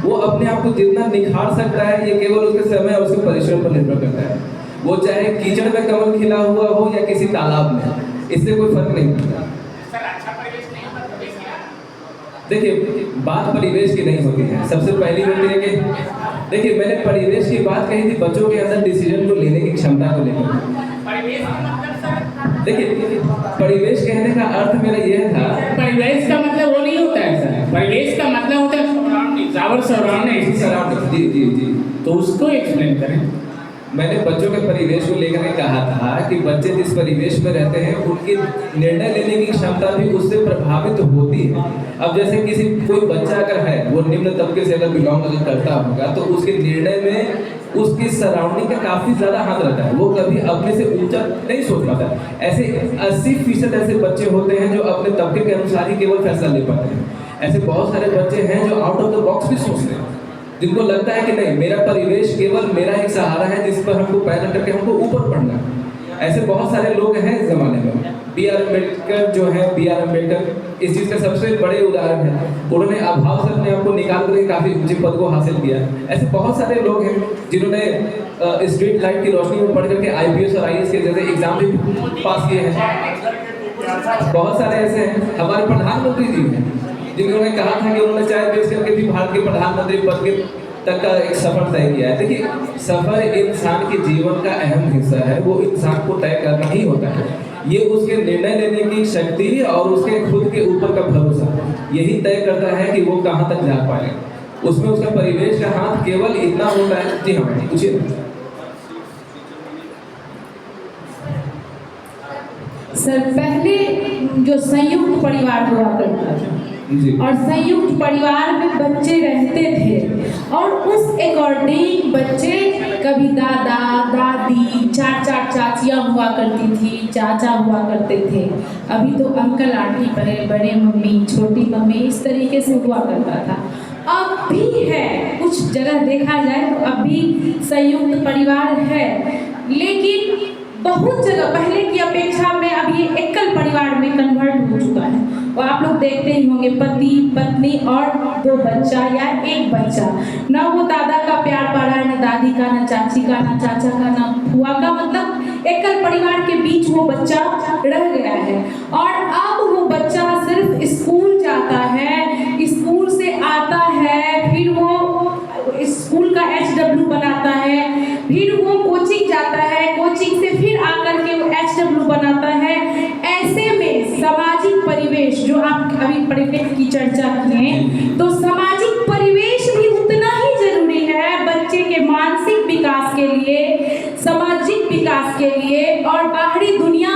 वो अपने आप को जितना निखार सकता है, ये केवल उसके समय और उसके परिश्रम पर निर्भर करता है। वो चाहे कीचड़ में कमल खिला हुआ हो या किसी तालाब में, इससे कोई फर्क नहीं पड़ता। देखिए, बात परिवेश की नहीं होती है। सबसे पहली होती है कि देखिए, मैंने परिवेश की बात कही थी बच्चों के अंदर डिसीजन को लेने की क्षमता को लेकर। देखिए, परिवेश कहने का अर्थ मेरा यह था, परिवेश का मतलब वो नहीं होता है सर। परिवेश का मतलब होता है सराउंडिंग। जी जी जी, तो उसको एक्सप्लेन करें। मैंने बच्चों के परिवेश को लेकर के कहा था कि बच्चे जिस परिवेश में रहते हैं, उनकी निर्णय लेने की क्षमता भी उससे प्रभावित होती है। अब जैसे कोई बच्चा अगर है, वो निम्न तबके से अगर बिलोंग अगर करता होगा, तो उसके निर्णय में उसकी सराउंडिंग का काफ़ी ज़्यादा हाथ रहता है। वो कभी अपने से ऊंचा नहीं सोच पाता। ऐसे 80% ऐसे बच्चे होते हैं जो अपने तबके के अनुसार ही केवल फैसला ले पाते हैं। ऐसे बहुत सारे बच्चे हैं जो आउट ऑफ द बॉक्स भी सोचते हैं, जिनको लगता है कि नहीं, मेरा परिवेश केवल मेरा एक सहारा है जिस पर हमको पैर रख करके हमको ऊपर बढ़ना है। ऐसे बहुत सारे लोग हैं इस जमाने में। B.R. अम्बेडकर जो है, B.R. अम्बेडकर इस चीज़ का सबसे बड़े उदाहरण है। उन्होंने अभाव से अपने आप को निकाल कर काफ़ी ऊंचे पद को हासिल किया। ऐसे बहुत सारे लोग हैं जिन्होंने स्ट्रीट लाइट की रोशनी में पढ़ करके IPS और IAS के जैसे एग्जाम भी पास किए हैं। बहुत सारे ऐसे हैं। हमारे प्रधानमंत्री जी हैं जिन्होंने कहा था कि उन्होंने चाय बेच करके भी भारत के प्रधानमंत्री पद के तक का एक सफर तय किया है। देखिए, सफर इंसान के जीवन का अहम हिस्सा है। वो इंसान को तय करना ही होता है। ये उसके निर्णय लेने की शक्ति और उसके खुद के ऊपर का भरोसा यही तय करता है कि वो कहाँ तक जा पाए। उसमें उसका परिवेश का हाथ केवल इतना होता है। जी हाँ, पूछिए। सर, पहले जो संयुक्त परिवार हुआ करता था और संयुक्त परिवार में बच्चे रहते थे और उस अकॉर्डिंग बच्चे कभी दादा दादी, चाचा चाचियाँ हुआ करती थी, चाचा हुआ करते थे। अभी तो अंकल आंटी, बड़े बड़े मम्मी, छोटी मम्मी, इस तरीके से हुआ करता था। अब भी है, कुछ जगह देखा जाए तो अब भी संयुक्त परिवार है, लेकिन बहुत जगह पहले की अपेक्षा में अब ये एकल परिवार में कन्वर्ट हो चुका है। और आप लोग देखते ही होंगे पति पत्नी और 2 बच्चा या 1 बच्चा, ना वो दादा का प्यार पा रहा है, ना दादी का, ना चाची का, ना चाचा का, ना फुआ का। मतलब एकल परिवार के बीच वो बच्चा रह गया है। और अब वो बच्चा सिर्फ स्कूल जाता है, स्कूल से आता है, फिर वो स्कूल का HW बनाता है, फिर वो कोचिंग जाता है, कोचिंग से फिर आकर के वो HW बनाता है। ऐसे में सामाजिक परिवेश, जो आप अभी परिवेश की चर्चा किए, तो सामाजिक परिवेश भी उतना ही जरूरी है बच्चे के मानसिक विकास के लिए, सामाजिक विकास के लिए। और बाहरी दुनिया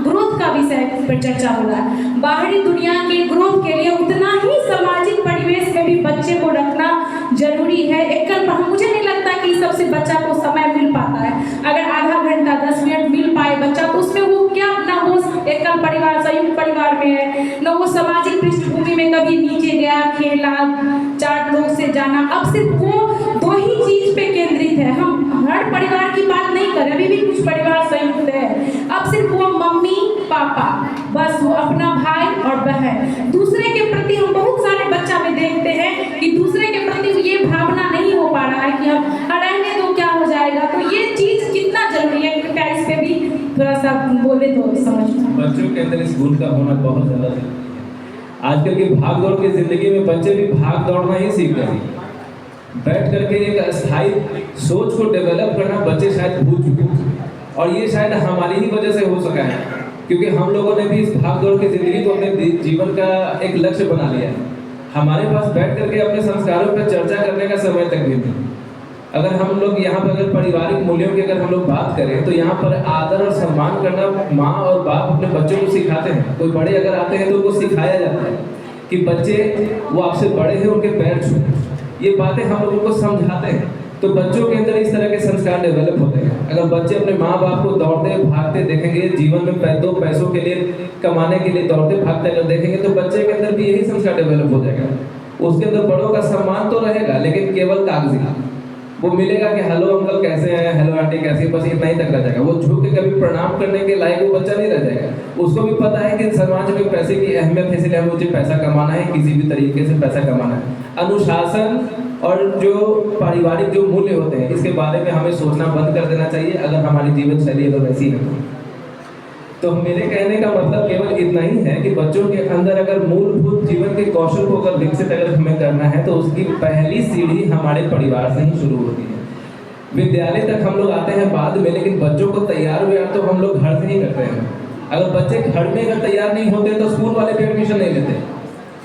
ग्रोथ का विषय पर चर्चा हो रहा है, बाहरी दुनिया के ग्रोथ के लिए उतना ही सामाजिक परिवेश में भी बच्चे को रखना जरूरी है। एकल पर मुझे नहीं लगता कि सबसे बच्चा को समय मिल पाता है। अगर आधा घंटा 10 मिनट मिल पाए बच्चा, तो उसमें वो क्या, ना वो एकल परिवार संयुक्त परिवार में है, ना वो सामाजिक पृष्ठभूमि में कभी नीचे गया, खेला, 4 लोग से जाना। अब सिर्फ वो 2 ही चीज पे केंद्रित है। हम हर परिवार की बात नहीं कर रहे, अभी भी कुछ परिवार संयुक्त है। अब सिर्फ वो मम्मी पापा, बस वो अपना भाई और बहन, दूसरे के प्रति हम बहुत सारे बच्चा में देखते हैं कि दूसरे के प्रति ये भावना नहीं हो पा रहा है कि हम रहने दो, क्या हो जाएगा। तो ये चीज कितना जरूरी है, कृपया इस पे भी थोड़ा सा बोले तो समझ। बच्चों के अंदर स्कूल का होना बहुत ज़्यादा जरूरी है। आजकल की भाग दौड़ की जिंदगी में बच्चे भी भाग दौड़ना ही सीख रहे हैं। बैठ करके एक अस्थायी सोच को डेवलप करना बच्चे शायद भूल चुके हैं, और ये शायद हमारी ही वजह से हो सका है, क्योंकि हम लोगों ने भी इस भाग दौड़ की जिंदगी को अपने जीवन का एक लक्ष्य बना लिया है। हमारे पास बैठ करके अपने संस्कारों पर चर्चा करने का समय तक भी नहीं। अगर हम लोग यहाँ पर अगर पारिवारिक मूल्यों की अगर हम लोग बात करें, तो यहाँ पर आदर और सम्मान करना माँ और बाप अपने बच्चों को सिखाते हैं। कोई बड़े अगर आते हैं तो उनको सिखाया जाता है कि बच्चे वो आपसे बड़े हैं, उनके पैर छूए। ये बातें हम लोगों को समझाते हैं, तो बच्चों के अंदर इस तरह के संस्कार डेवलप होते हैं। अगर बच्चे अपने माँ बाप को दौड़ते भागते देखेंगे, जीवन में 2 पैसों के लिए कमाने के लिए दौड़ते भागते अगर देखेंगे, तो बच्चे के अंदर भी यही संस्कार डेवलप हो जाएगा। उसके अंदर बड़ों का सम्मान तो रहेगा, लेकिन केवल कागजी। वो मिलेगा कि हेलो अंकल कैसे हैं, हेलो आंटी कैसी है, बस इतना ही तक रह जाएगा। वो झुक के कभी प्रणाम करने के लायक वो बच्चा नहीं रह जाएगा। उसको भी पता है कि समाज में पैसे की अहमियत है, इसलिए मुझे पैसा कमाना है, किसी भी तरीके से पैसा कमाना है। अनुशासन और जो पारिवारिक जो मूल्य होते हैं, इसके बारे में हमें सोचना बंद कर देना चाहिए, अगर हमारी जीवन शैली अगर वैसी है। तो मेरे कहने का मतलब केवल इतना ही है कि बच्चों के अंदर अगर मूलभूत जीवन के कौशल को अगर विकसित अगर हमें करना है, तो उसकी पहली सीढ़ी हमारे परिवार से ही शुरू होती है। विद्यालय तक हम लोग आते हैं बाद में, लेकिन बच्चों को तैयार तो हम लोग घर से ही करते हैं। अगर बच्चे घर में अगर तैयार नहीं होते तो स्कूल वाले भी एडमिशन नहीं लेते।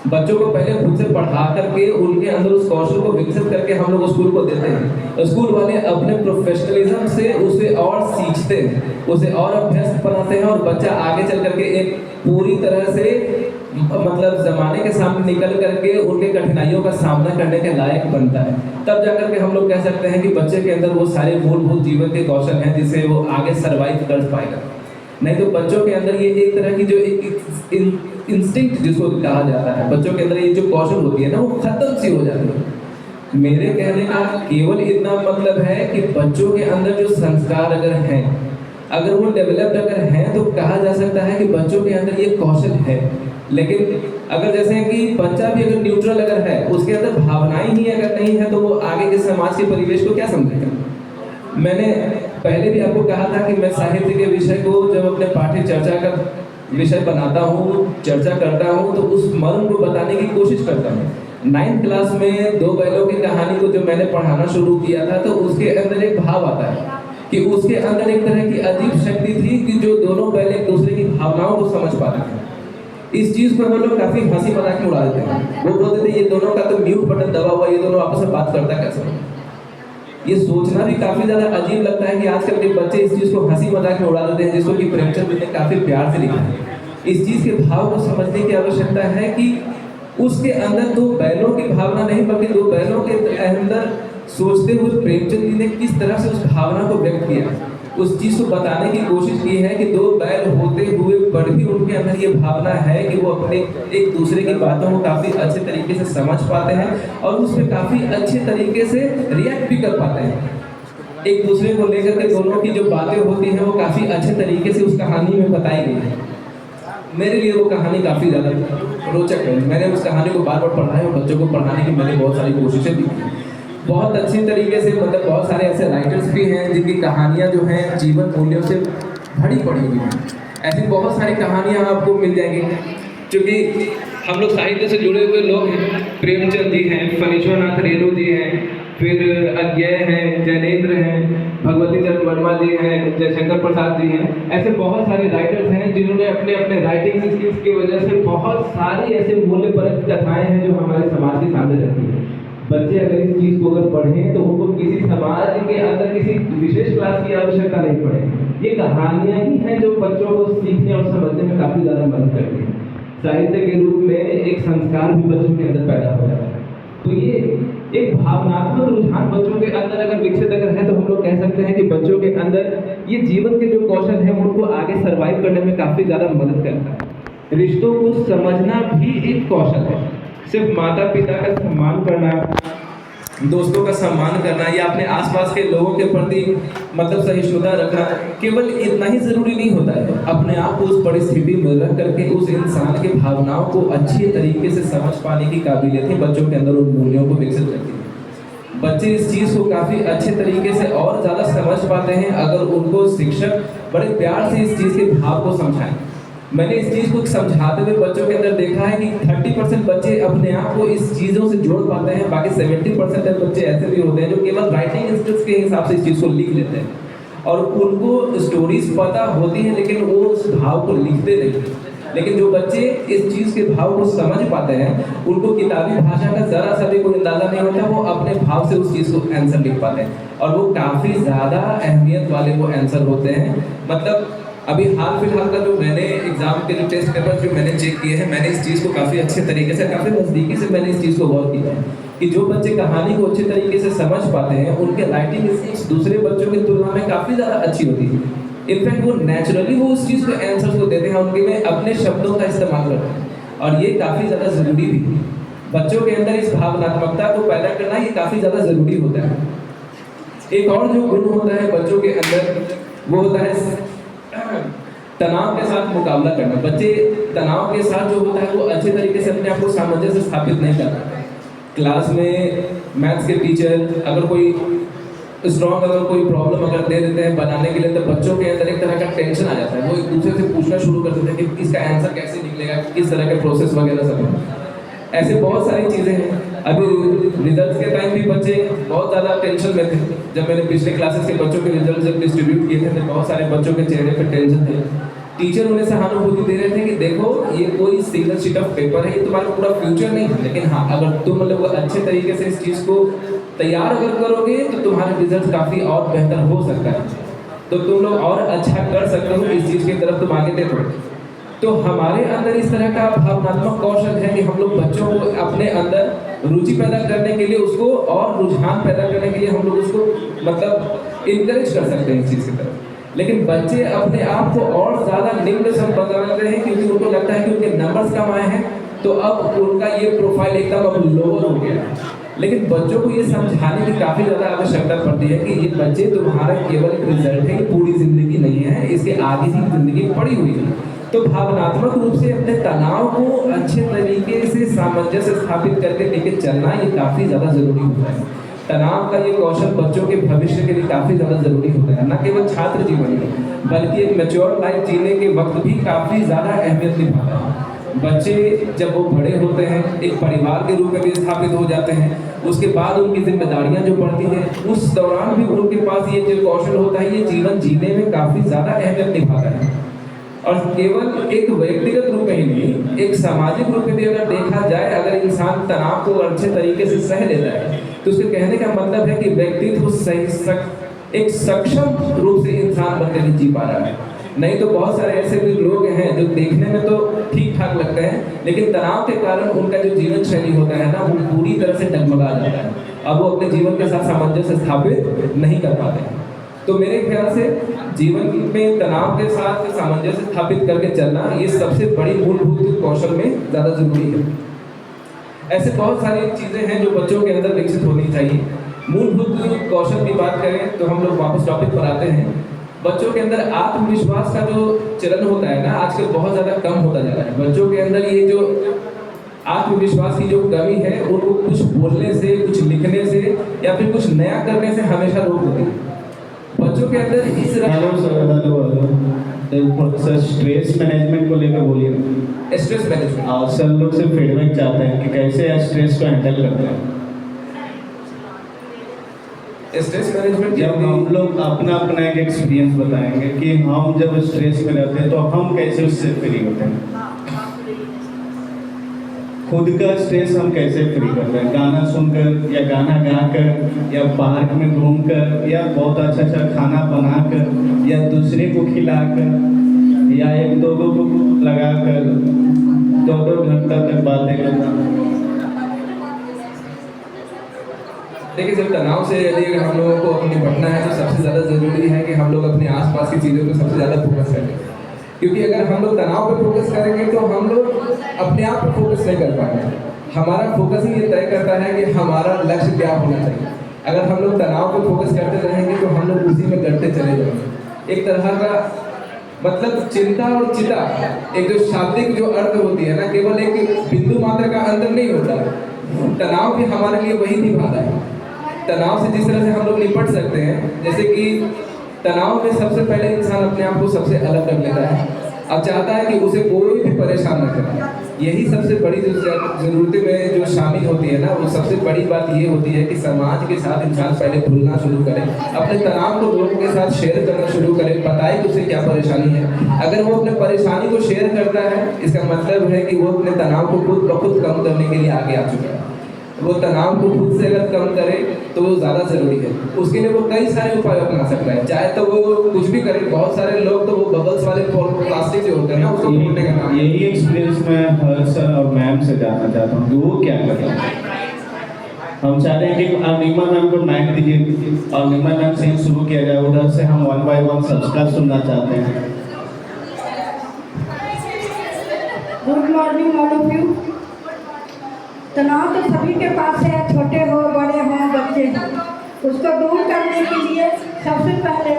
बच्चों को पहले खुद से पढ़ा करके उनके अंदर उस कौशल को विकसित करके हम लोग स्कूल को देते हैं। स्कूल वाले अपने प्रोफेशनलिज्म से उसे और सीखते हैं, उसे और अभ्यस्त बनाते हैं, और बच्चा आगे चल करके एक पूरी तरह से मतलब जमाने के सामने निकल करके उनके कठिनाइयों का सामना करने के लायक बनता है। तब जाकर के हम लोग कह सकते हैं कि बच्चे के अंदर वो सारे मूलभूत जीवन के कौशल हैं जिससे वो आगे सर्वाइव कर पाएगा। नहीं तो बच्चों के अंदर ये एक तरह की जो एक इंस्टिंक्ट जिसको कहा जाता है, बच्चों के अंदर ये जो कौशल होती है ना, वो खत्म सी हो जाती है। मेरे कहने का केवल इतना मतलब है कि बच्चों के अंदर जो संस्कार अगर हैं, अगर वो डेवलप्ड अगर हैं, तो कहा जा सकता है कि बच्चों के अंदर ये कौशल है। लेकिन अगर जैसे कि बच्चा भी अगर न्यूट्रल अगर है, उसके अंदर भावनाएं ही अगर नहीं है, तो वो आगे के समाज के परिवेश को क्या समझेगा। मैंने पहले भी आपको कहा था कि मैं साहित्य के विषय को जब अपने पाठ्य चर्चा का विषय बनाता हूँ, चर्चा करता हूँ, तो उस मर्म को बताने की कोशिश करता हूँ। 9th क्लास में 2 बैलों की कहानी को जब मैंने पढ़ाना शुरू किया था, तो उसके अंदर एक भाव आता है कि उसके अंदर एक तरह की अजीब शक्ति थी कि जो दोनों बैल एक दूसरे की भावनाओं को समझ पाते थे। इस चीज पर वो लोग काफी हंसी मजाक में उड़ा देते हैं। वो बोलते थे ये दोनों का तो म्यूट बटन दबा हुआ, ये दोनों आपस में बात करता कैसे। ये सोचना भी काफी ज्यादा अजीब लगता है कि आजकल के बच्चे इस चीज को हंसी मजाक में उड़ा देते हैं, जिसको कि प्रेमचंद ने काफी प्यार से लिखा है। इस चीज के भाव को समझने की आवश्यकता है कि उसके अंदर 2 बैलों की भावना नहीं, बल्कि 2 बैलों के अंदर सोचते हुए प्रेमचंद जी ने किस तरह से उस भावना को व्यक्त किया, उस चीज को बताने की कोशिश की है कि दो बैल होते हुए पर भी उनके अंदर ये भावना है कि वो अपने एक दूसरे की बातों को काफी अच्छे तरीके से समझ पाते हैं और उस पर काफी अच्छे तरीके से रिएक्ट भी कर पाते हैं। एक दूसरे को लेकर के दोनों की जो बातें होती हैं वो काफी अच्छे तरीके से उस कहानी में बताई गई है। मेरे लिए वो कहानी काफी ज्यादा रोचक है। मैंने उस कहानी को बार बार पढ़ा है और बच्चों को पढ़ाने की मैंने बहुत सारी कोशिशें की। बहुत अच्छी तरीके से मतलब बहुत सारे ऐसे राइटर्स भी हैं जिनकी कहानियाँ जो हैं जीवन मूल्यों से भरी पड़ी हुई हैं। ऐसी बहुत सारी कहानियाँ आपको मिल जाएंगी क्योंकि हम लोग साहित्य से जुड़े हुए लोग हैं। प्रेमचंद जी हैं, फणीश्वरनाथ रेणु जी हैं, फिर अज्ञेय हैं, जैनेन्द्र हैं, भगवती चरण वर्मा जी हैं, जयशंकर प्रसाद जी हैं। ऐसे बहुत सारे राइटर्स हैं जिन्होंने अपने अपने राइटिंग स्किल्स की वजह से बहुत सारी ऐसे मूल्यपरक कथाएँ हैं जो हमारे समाज के सामने रहती हैं। बच्चे अगर इस चीज़ को अगर पढ़ें तो उनको किसी समाज के अंदर किसी विशेष क्लास की आवश्यकता नहीं पड़ेगी। ये कहानियाँ ही हैं जो बच्चों को सीखने और समझने में काफ़ी ज़्यादा मदद करती हैं। साहित्य के रूप में एक संस्कार भी बच्चों के अंदर पैदा हो जाता है। तो ये एक भावनात्मक रुझान बच्चों के अंदर अगर विकसित अगर है तो हम लोग कह सकते हैं कि बच्चों के अंदर ये जीवन के जो कौशल हैं उनको आगे सर्वाइव करने में काफ़ी ज़्यादा मदद करता है। रिश्तों को समझना भी एक कौशल है। सिर्फ माता पिता का सम्मान करना, दोस्तों का सम्मान करना या अपने आसपास के लोगों के प्रति मतलब सहिष्णुता रखना केवल इतना ही जरूरी नहीं होता है। अपने आप को उस परिस्थिति में रख करके उस इंसान की भावनाओं को अच्छे तरीके से समझ पाने की काबिलियत ही बच्चों के अंदर उन मूल्यों को विकसित करती है। बच्चे इस चीज़ को काफ़ी अच्छे तरीके से और ज़्यादा समझ पाते हैं अगर उनको शिक्षक बड़े प्यार से इस चीज़ के भाव को समझाएं। मैंने इस चीज़ को समझाते हुए बच्चों के अंदर देखा है कि 30% बच्चे अपने आप को इस चीज़ों से जोड़ पाते हैं, बाकी 70% बच्चे ऐसे भी होते हैं जो केवल राइटिंग स्किल्स के हिसाब से इस चीज़ को लिख लेते हैं और उनको स्टोरीज पता होती हैं लेकिन वो उस भाव को लिखते नहीं। लेकिन जो बच्चे इस चीज़ के भाव को समझ पाते हैं उनको किताबी भाषा का ज़रा सा भी कोई अंदाज़ा नहीं होता, वो अपने भाव से उस चीज़ को आंसर लिख पाते हैं और वो काफ़ी ज़्यादा अहमियत वाले वो आंसर होते हैं। मतलब अभी हाल फिलहाल का जो मैंने एग्जाम के जो टेस्ट पेपर जो मैंने चेक किए हैं, मैंने इस चीज़ को काफ़ी अच्छे तरीके से काफ़ी नज़दीकी से मैंने इस चीज़ को गौर किया है कि जो बच्चे कहानी को अच्छे तरीके से समझ पाते हैं उनके राइटिंग स्किल्स दूसरे बच्चों की तुलना में काफ़ी ज़्यादा अच्छी होती है। इनफैक्ट वो नेचुरली वो उस चीज़ को आंसर्स को देते हैं, उनके में अपने शब्दों का इस्तेमाल करते हैं और ये काफ़ी ज़्यादा ज़रूरी भी है। बच्चों के अंदर इस भावनात्मकता को पैदा करना ये काफ़ी ज़्यादा ज़रूरी होता है। एक और जो गुण होता है बच्चों के अंदर वो होता है तनाव के साथ मुकाबला करना। बच्चे तनाव के साथ जो होता है वो अच्छे तरीके से अपने आप को सामंजस्य स्थापित नहीं करते। क्लास में मैथ्स के टीचर अगर कोई स्ट्रॉन्ग अगर कोई प्रॉब्लम अगर दे देते हैं बनाने के लिए तो बच्चों के अंदर एक तरह का टेंशन आ जाता है। वो एक दूसरे से पूछना शुरू कर देते हैं कि इसका आंसर कैसे निकलेगा, किस तरह के प्रोसेस वगैरह सब। ऐसे बहुत सारी चीज़ें हैं। अभी रिजल्ट्स के टाइम भी बच्चे बहुत ज़्यादा टेंशन में थे। जब मैंने पिछले क्लासेस के बच्चों के रिजल्ट जब डिस्ट्रीब्यूट किए थे तो बहुत सारे बच्चों के चेहरे पर टेंशन थे। टीचर उन्हें सहानुभूति दे रहे थे कि देखो ये कोई सिंगल शीट ऑफ पेपर है, ये तुम्हारा पूरा फ्यूचर नहीं है, लेकिन हाँ अगर तुम मतलब अच्छे तरीके से इस चीज़ को तैयार अगर करोगे तो तुम्हारे रिजल्ट काफ़ी और बेहतर हो सकता है, तो तुम लोग और अच्छा कर सकते हो, इस चीज़ की तरफ तुम आगे देखो। तो हमारे अंदर इस तरह का भावनात्मक कौशल है कि हम लोग बच्चों को अपने अंदर रुचि पैदा करने के लिए उसको और रुझान पैदा करने के लिए हम लोग उसको मतलब इनकरेज कर सकते हैं इस चीज़ की तरफ। लेकिन बच्चे अपने आप को और ज़्यादा निम्न बनाते हैं क्योंकि उनको लगता है कि उनके नंबर्स कम आए हैं तो अब उनका ये प्रोफाइल एकदम अब लोअर हो गया। लेकिन बच्चों को ये समझाने की काफ़ी ज़्यादा आवश्यकता पड़ती है कि ये बच्चे तुम्हारा केवल एक रिजल्ट है, पूरी ज़िंदगी नहीं है, इसके आगे की ज़िंदगी पड़ी हुई है। तो भावनात्मक रूप से अपने तनाव को अच्छे तरीके से सामंजस्य स्थापित करके लेके चलना ये काफ़ी ज़्यादा ज़रूरी होता है। तनाव का ये कौशल बच्चों के भविष्य के लिए काफ़ी ज़्यादा ज़रूरी होता है, न केवल छात्र जीवन में बल्कि एक मैच्योर लाइफ जीने के वक्त भी काफ़ी ज़्यादा अहमियत निभाता है। बच्चे जब वो बड़े होते हैं एक परिवार के रूप में भी स्थापित हो जाते हैं, उसके बाद उनकी जिम्मेदारियां जो बढ़ती हैं उस दौरान भी उनके पास ये जो कौशल होता है ये जीवन जीने में काफ़ी ज़्यादा अहमियत निभाता है। और केवल एक व्यक्तिगत रूप में ही नहीं, एक सामाजिक रूप में भी अगर देखा जाए, अगर इंसान तनाव को अच्छे तरीके से सह लेता है तो उसके कहने का मतलब है कि व्यक्तित्व एक सक्षम रूप से इंसान बनकर जी पा रहा है। नहीं तो बहुत सारे ऐसे भी लोग हैं जो देखने में तो ठीक ठाक लगते हैं, लेकिन तनाव के कारण उनका जो जीवन शैली होता है ना, वो पूरी तरह से डगमगा जाता है। अब वो अपने जीवन के साथ सामंजस्य स्थापित नहीं कर पाते। तो मेरे ख्याल से जीवन में तनाव के साथ सामंजस्य स्थापित करके चलना, ये सबसे बड़ी मूलभूत कौशल में ज़्यादा जरूरी है। ऐसे बहुत सारी चीज़ें हैं जो बच्चों के अंदर विकसित होनी चाहिए। मूलभूत कौशल की बात करें तो हम लोग वापस टॉपिक पर आते हैं। बच्चों के अंदर आत्मविश्वास का जो चलन होता है ना, आजकल बहुत ज़्यादा कम होता जा रहा है। बच्चों के अंदर ये जो आत्मविश्वास की जो कमी है, उनको कुछ बोलने से, कुछ लिखने से या फिर कुछ नया करने से हमेशा रोक देती है। बच्चों के अंदर इस सर स्ट्रेस मैनेजमेंट को लेकर बोलिए। स्ट्रेस मैनेजमेंट, सर लोग से फीडबैक चाहते हैं कि कैसे स्ट्रेस को हैंडल करते हैं। स्ट्रेस मैनेजमेंट जब हम लोग अपना अपना एक एक्सपीरियंस बताएंगे कि हम जब स्ट्रेस में रहते हैं तो हम कैसे उससे फ्री होते हैं, खुद का स्ट्रेस हम कैसे फ्री करते हैं, गाना सुनकर या गाना गाकर या पार्क में घूमकर या बहुत अच्छा खाना बनाकर या दूसरे को खिलाकर या एक दो को लगाकर 2-2 घंटा तक बातें करना। देखिए, जब तनाव से यदि अगर हम लोगों को निपटना है तो सबसे ज़्यादा ज़रूरी है कि हम लोग अपने आसपास की चीज़ों पर सबसे ज़्यादा फोकस करें। क्योंकि अगर हम लोग तनाव पर फोकस करेंगे तो हम लोग अपने आप पर फोकस नहीं कर पाएंगे। हमारा फोकस ही ये तय करता है कि हमारा लक्ष्य क्या होना चाहिए। अगर हम लोग तनाव पर फोकस करते रहेंगे तो हम लोग उसी में करते चले जाएंगे। एक तरह का मतलब चिंता और चिता, एक जो शाब्दिक जो अर्थ होती है ना, केवल एक बिंदु मात्र का अंतर नहीं होता है। तनाव भी हमारे लिए वही निभाता है। तनाव से जिस तरह से हम लोग निपट सकते हैं, जैसे कि तनाव में सबसे पहले इंसान अपने आप को सबसे अलग कर लेता है। अब चाहता है कि उसे कोई भी परेशान न करे। यही सबसे बड़ी जो ज़रूरतें में जो शामिल होती है ना, वो सबसे बड़ी बात ये होती है कि समाज के साथ इंसान पहले भूलना शुरू करे, अपने तनाव को लोगों के साथ शेयर करना शुरू करे, बताए कि उसे क्या परेशानी है। अगर वो अपने परेशानी को शेयर करता है, इसका मतलब है कि वो अपने तनाव को खुद ब खुद कम करने के लिए आगे आ चुका है। वो तनाव को खुद से अगर कम करे तो वो ज़्यादा ज़रूरी है। उसके लिए वो कई सारे उपाय अपना सकता है, चाहे तो वो कुछ भी करे। बहुत सारे लोग तो वो बबल्स वाले प्लास्टिक जो होते हैं ना, उसको ढूंढने का नाम। यही एक्सपीरियंस मैं हर्ष सर और मैम से जानना चाहता हूँ कि वो क्या कर रहे हैं। हम चाहते हैं कि अनिमा मैम को माइक दीजिए और अनिमा मैम से ही शुरू किया जाए। उधर से हम 1 by 1 सब्सक्राइब सुनना चाहते हैं। Good morning all of you. तनाव तो सभी के पास है, छोटे हो, बड़े हो, बच्चे हो। उसको दूर करने के लिए सबसे पहले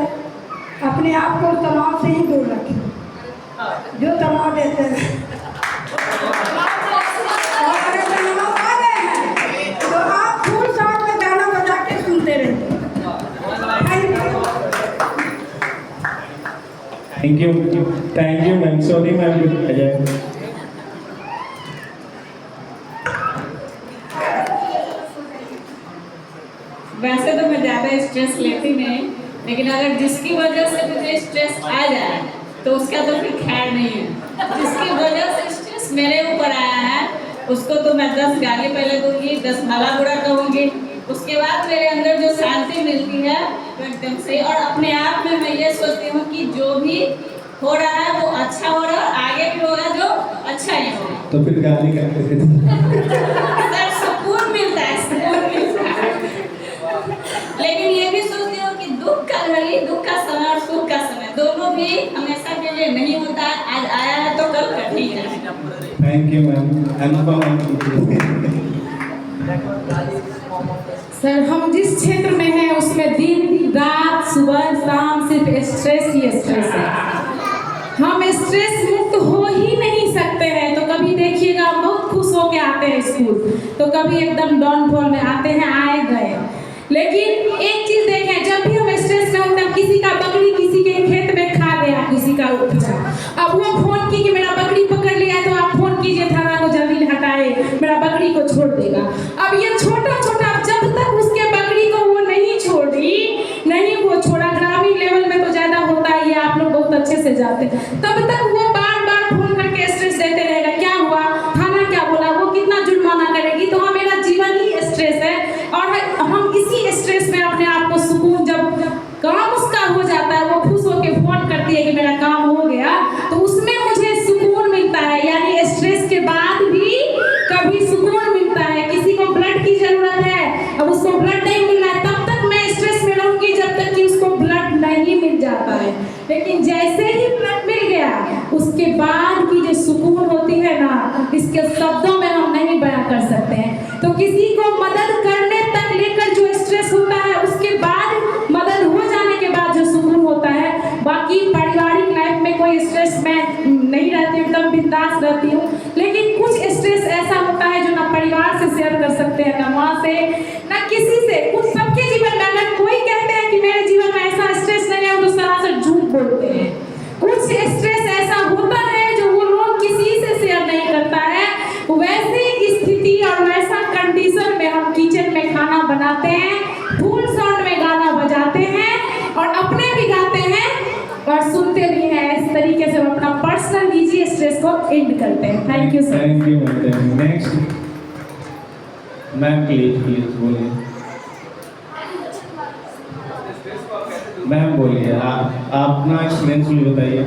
अपने आप को तनाव से ही दूर रखें, जो तनाव देते हैं। और अगर तनाव आ गए हैं तो आप फुल साउंड में गाना बजा के सुनते रहिए। Thank you ma'am. Sorry ma'am. Ajay वैसे तो मैं ज़्यादा स्ट्रेस लेती नहीं, लेकिन अगर जिसकी वजह से मुझे स्ट्रेस आ जाए तो उसका तो फिर खैर नहीं है। जिसकी वजह से स्ट्रेस मेरे ऊपर आया है उसको तो मैं 10 गाली पहले दूंगी, 10 भला बुरा कहूँगी। उसके बाद मेरे अंदर जो शांति मिलती है वो एकदम से, और अपने आप में मैं ये सोचती हूँ कि जो भी हो रहा है वो अच्छा हो रहा है, आगे भी होगा जो अच्छा ही होगा। तो फिर गाली करते थे। सर सुकून मिलता है, सुकून मिलता है। लेकिन ये भी सोचती हूँ कि दुख का घड़ी, दुख का समय और सुख का समय दोनों भी हमेशा के लिए नहीं होता है। आज आया है तो कल कट ही जाएगा। Thank you ma'am. Anupam. Sir, हम जिस क्षेत्र में हैं उसमें दिन रात सुबह शाम सिर्फ स्ट्रेस ही स्ट्रेस है। हम स्ट्रेस मुक्त हो ही नहीं सकते हैं। तो कभी देखिएगा हम बहुत खुश होके आते हैं स्कूल, तो कभी एकदम डाउनफॉल में आते हैं, आए गए। लेकिन एक चीज देखें, जब भी हम स्ट्रेस में होते हैं, किसी का बकरी किसी के खेत में खा गया, किसी का उपजा, अब वो फोन की कि मेरा बकरी पकड़ लिया, तो आप फोन कीजिए थाना को जल्दी हटाए, मेरा बकरी को छोड़ देगा। अब ये छोटा छोटा, जब तक उसके बकरी को वो नहीं छोड़ी, नहीं वो छोड़ा, ग्रामीण लेवल में तो ज्यादा होता है, ये आप लोग बहुत अच्छे से जानते हैं, तब तक वो बार बार फोन करके स्ट्रेस देते रहेगा। क्या हुआ, थाना क्या बोला, वो कितना जुर्माना करेगी, तो हाँ मेरा जीवन ही स्ट्रेस है। और हम इसी स्ट्रेस में अपने आप को सुकून, जब काम उसका हो जाता है, वो खुश होकर फोन करती है कि मेरा काम लेकिन जैसे ही ब्लड मिल गया उसके बाद की जो सुकून होती है ना, इसके शब्दों में हम नहीं बयां कर सकते हैं। तो किसी को मदद करने तक लेकर जो स्ट्रेस होता है, उसके बाद मदद हो जाने के बाद जो सुकून होता है, बाकी पारिवारिक लाइफ में कोई स्ट्रेस मैं नहीं रहती हूँ, एकदम बिंदास रहती हूँ। लेकिन कुछ स्ट्रेस ऐसा होता है जो ना परिवार से शेयर कर सकते हैं, ना माँ से, ना किसी से। कुछ सबके जीवन में अगर कोई कहते हैं कि मेरे जीवन में ऐसा स्ट्रेस नहीं है, वो तो सरासर झूठ बोलते हैं। कुछ स्ट्रेस ऐसा होता है जो वो लोग किसी से शेयर नहीं करता है। वैसी स्थिति और वैसा कंडीशन में हम किचन में खाना बनाते हैं, फुल साउंड में गाना बजाते हैं और अपने भी गाते हैं और सुनते भी हैं। इस तरीके से हम अपना पर्सनल निजी स्ट्रेस को एंड करते हैं। Thank you sir. Thank you ma'am. Next ma'am please बोलिए। मैम बोलिए, आप अपना एक्सपीरियंस भी बताइए।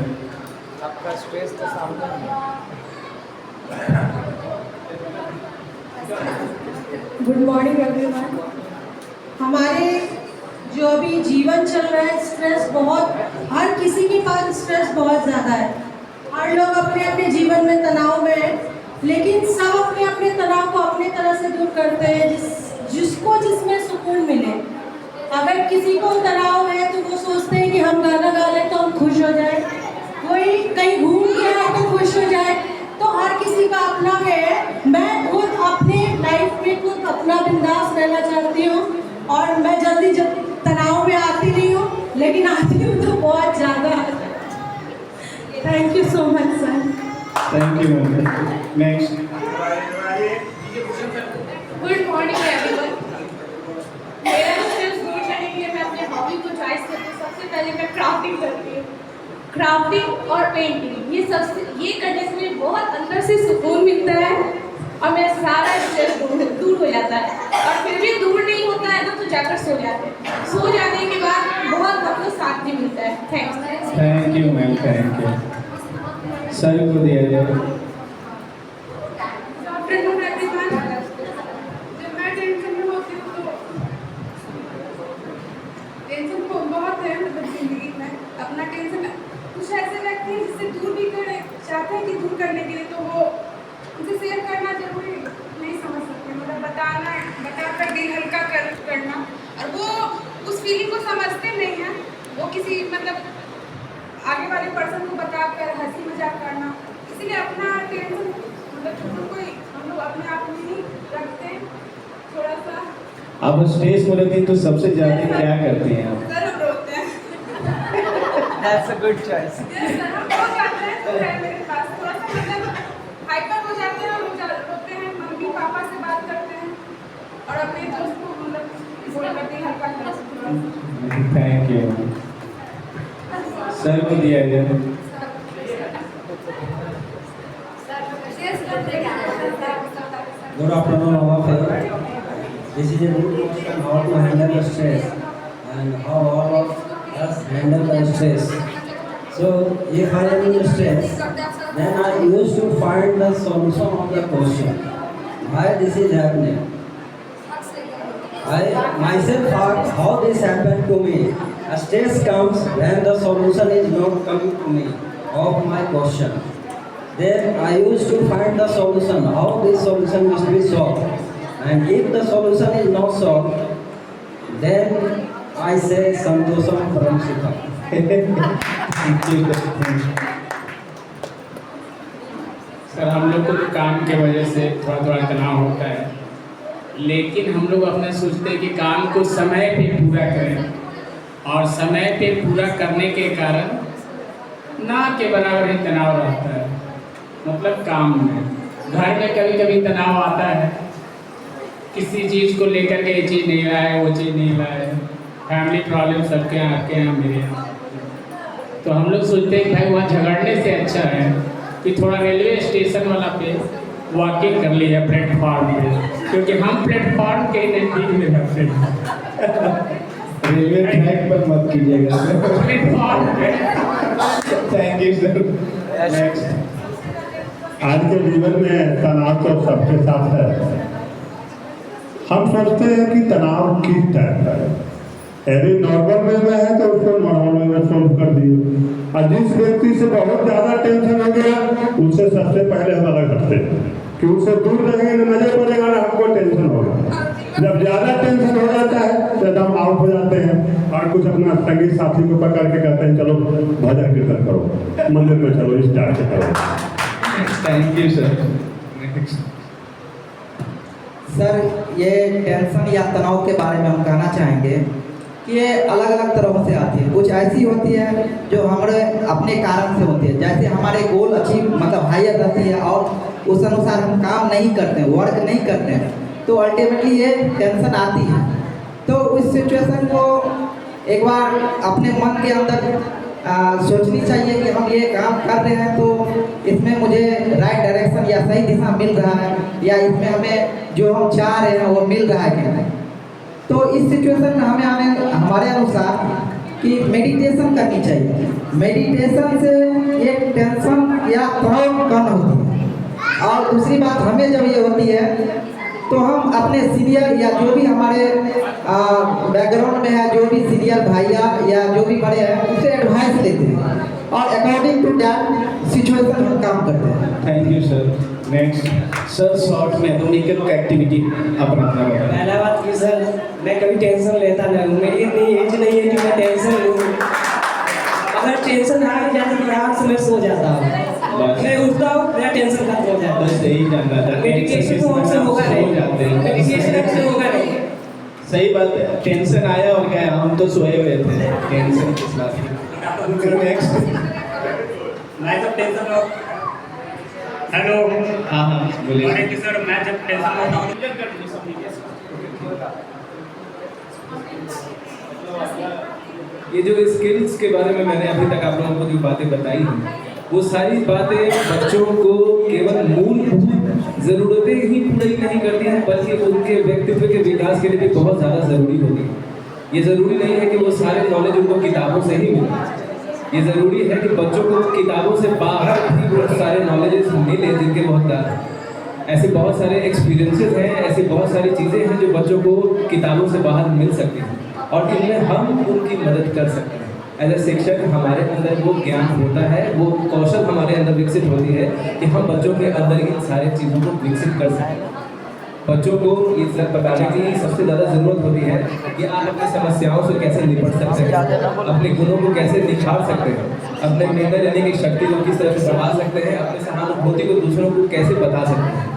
आपका स्ट्रेस तो सामने गुड मॉर्निंग एवरीवन। हमारे जो अभी जीवन चल रहा है, स्ट्रेस बहुत, हर किसी के पास स्ट्रेस बहुत ज़्यादा है। हर लोग अपने अपने जीवन में तनाव में है, लेकिन सब अपने अपने तनाव को अपने तरह से दूर करते हैं, जिसको जिसमें सुकून मिले। अगर किसी को तनाव है तो वो सोचते हैं कि हम गाना गा लें तो हम खुश हो जाए, कोई कहीं घूम गया है तो खुश हो जाए। तो हर किसी का अपना है। मैं खुद अपने लाइफ में खुद अपना बिंदास रहना चाहती हूँ और मैं जल्दी तनाव में आती नहीं हूँ, लेकिन आती हूँ तो बहुत ज़्यादा। Thank you so much sir. Thank you ma'am. Next. Good morning everyone. मेरा स्ट्रेस दूर करने के लिए मैं अपने हॉबी को चॉइस करती हूँ। सबसे पहले मैं क्राफ्टिंग करती हूँ। क्राफ्टिंग और पेंटिंग, ये करने से मुझे बहुत अंदर से सुकून मिलता है और मेरा सारा स्ट्रेस दूर हो जाता है। और फिर भी दूर नहीं होता है ना तो जाकर सो जाते हैं। सो जाने के बाद बहुत मतलब शांति मिलता है। Thanks. Thank you ma'am. Thank you. Sir को दिया जाए। Afternoon everyone. जब मैं टेंशन में होती हूँ तो टेंशन को बहुत है मतलब जिंदगी में, अपना टेंशन कुछ ऐसे व्यक्ति हैं जिससे दूर भी करना चाहते हैं कि दूर करने के लिए, तो वो उनसे शेयर करना जरूरी नहीं समझ सकते, मतलब बताकर दिल हल्का करना, और वो उस फीलिंग को समझते नहीं हैं। वो किसी मतलब आगे वाले पर्सन को बताकर हंसी मजाक करना, इसलिए अपना टेंशन मतलब कोई हम लोग अपने आप में ही रखते हैं थोड़ा सा। आप स्ट्रेस में रहती हैं तो सबसे ज़्यादा क्या करती हैं आप? सर हम रोते हैं। That's a good choice. Yes, sir, हम रो जाते हैं तो है मेरे पास थोड़ा सा मतलब हाइपर हो जाते हैं और रोते हैं, मम्मी पापा से बात करते हैं और अपने दोस्त को मतलब बोल करते हैं हल्का थोड़ा। Thank you. सर को दिया जाए। Good afternoon, all of you. This is a good question how to handle the stress and how all of us handle the stress. So, if I am in stress, then I used to find the solution of the question. Why this is happening? I myself thought how this happened to me. A stress comes when the solution is not coming to me of my question. Then I used to find the solution, how this solution must be solved. And if the solution is not solved, then I say Santosham Param Sukham. Sir हम लोग को तो काम के वजह से थोड़ा थोड़ा तनाव होता है, लेकिन हम लोग अपना सोचते हैं कि काम को समय पे पूरा करें, और समय पे पूरा करने के कारण ना के बराबर ही तनाव रहता है। मतलब काम में घर में कभी कभी तनाव आता है, किसी चीज़ को लेकर के ये चीज़ नहीं लाए, वो चीज़ नहीं लाए, फैमिली प्रॉब्लम सबके यहाँ, आपके यहाँ, मेरे यहाँ। तो हम लोग सोचते हैं कि भाई वहाँ झगड़ने से अच्छा है कि थोड़ा रेलवे स्टेशन वाला पे वॉकिंग कर लिया प्लेटफॉर्म पे, क्योंकि हम प्लेटफॉर्म के नज़दीक में रहते हैं। रेलवे ट्रैक पर मत कीजिएगा। प्लेटफॉर्म पे। Thank you sir. नेक्स्ट। आज के जीवन में तनाव तो सबके साथ है। हम सोचते हैं कि तनाव किस टाइप का है। यदि नॉर्मल वे में है तो उसको नॉर्मल वे में सोल्व कर दिए, और जिस व्यक्ति से बहुत ज़्यादा टेंशन हो गया उससे सबसे पहले हम अलग हटते हैं कि उससे दूर रहेंगे ना, नजर पड़ेगा ना, हमको टेंशन होगा। जब ज़्यादा टेंशन हो जाता है तो एकदम आउट हो जाते हैं और कुछ अपना संगीत साथी को पकड़ के कहते हैं चलो भजन कीर्तन करो, मंदिर में चलो, स्टार्ट करो। Thank you sir. सर ये टेंशन या तनाव के बारे में हम कहना चाहेंगे कि ये अलग अलग तरह से आती है। कुछ ऐसी होती है जो हमारे अपने कारण से होती है, जैसे हमारे गोल अचीव मतलब हायर रहती है और उस अनुसार हम काम नहीं करते हैं, वर्क नहीं करते हैं, तो अल्टीमेटली ये टेंशन आती है। तो उस सिचुएशन को एक बार अपने मन के अंदर सोचनी चाहिए कि हम ये काम कर रहे हैं तो इसमें मुझे राइट डायरेक्शन या सही दिशा मिल रहा है, या इसमें हमें जो हम चाह रहे हैं वो मिल रहा है कि नहीं। तो इस सिचुएशन में हमें हमारे अनुसार कि मेडिटेशन करनी चाहिए। मेडिटेशन से ये टेंशन या तनाव कम होती है। और दूसरी बात हमें जब ये होती है तो हम अपने सीनियर या जो भी हमारे बैकग्राउंड में है, जो भी सीनियर भैया या जो भी बड़े हैं उससे एडवाइस लेते हैं और अकॉर्डिंग टू दैट सिचुएशन हम काम करते हैं। Thank you sir. Next sir, short में तुम एक एक्टिविटी अपना बताओ। पहला बात कि सर मैं कभी टेंशन लेता नहीं हूँ, मेरी इतनी एज नहीं है कि मैं टेंशन लूँ। अगर टेंशन आ जाती तो यहाँ से मैं सो जाता हूँ, मैं उठता हूँ मेरा टेंशन खत्म हो जाता है। बस यही जानना था। मेडिटेशन तो हमसे होगा नहीं, मेडिटेशन हमसे होगा नहीं। सही बात है, टेंशन आया और क्या, हम तो सोए हुए थे, टेंशन किस बात की। नेक्स्ट मैं जब टेंशन में, हेलो, हाँ बोलिए। अरे कि सर मैं जब टेंशन में होता हूँ ये जो स्किल्स के बारे में मैंने अभी तक आप लोगों को जो बातें बताई हैं, वो सारी बातें बच्चों को केवल मूलभूत ज़रूरतें ही पूरी नहीं करती हैं, बल्कि उनके व्यक्तित्व के विकास के लिए भी बहुत ज़्यादा ज़रूरी होती है। ये ज़रूरी नहीं है कि वो सारे नॉलेज उनको किताबों से ही मिले, ये ज़रूरी है कि बच्चों को किताबों से बाहर भी वो सारे नॉलेजेस मिले जिनके बहुत ऐसे बहुत सारे एक्सपीरियंसेस हैं, ऐसी बहुत सारी चीज़ें हैं जो बच्चों को किताबों से बाहर मिल सकती हैं और इनमें हम उनकी मदद कर सकते हैं। एज ए शिक्षक हमारे अंदर वो ज्ञान होता है, वो कौशल हमारे अंदर विकसित होती है कि हम बच्चों के अंदर इन सारी चीज़ों को विकसित कर सकें। बच्चों को ये सब बताने की सबसे ज़्यादा ज़रूरत होती है कि आप अपनी समस्याओं से कैसे निपट सकते हैं, अपने गुणों को कैसे निखार सकते हैं, अपने निर्णय लेने की शक्ति को किस तरह से बढ़ा सकते हैं, अपने सहानुभूति को दूसरों को कैसे बता सकते हैं।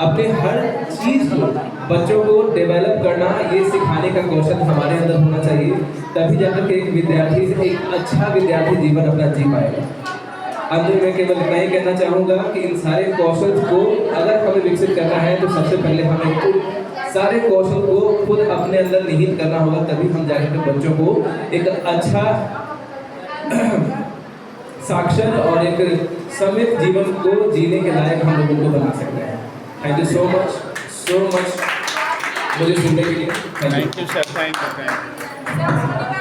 अपने हर चीज़ को बच्चों को डेवलप करना, ये सिखाने का कौशल हमारे अंदर होना चाहिए, तभी जाकर के एक विद्यार्थी से एक अच्छा विद्यार्थी जीवन अपना जी पाएगा। अंत में केवल इतना ही कहना चाहूँगा कि इन सारे कौशल को अगर हमें विकसित करना है तो सबसे पहले हमें खुद सारे कौशल को खुद अपने अंदर निहित करना होगा, तभी हम जाकर के बच्चों को एक अच्छा साक्षर और एक समृद्ध जीवन को जीने के लायक हम लोगों को बना सकते हैं। थैंक यू सो मच मुझे सुनने के लिए। Thank you sir. Thank you.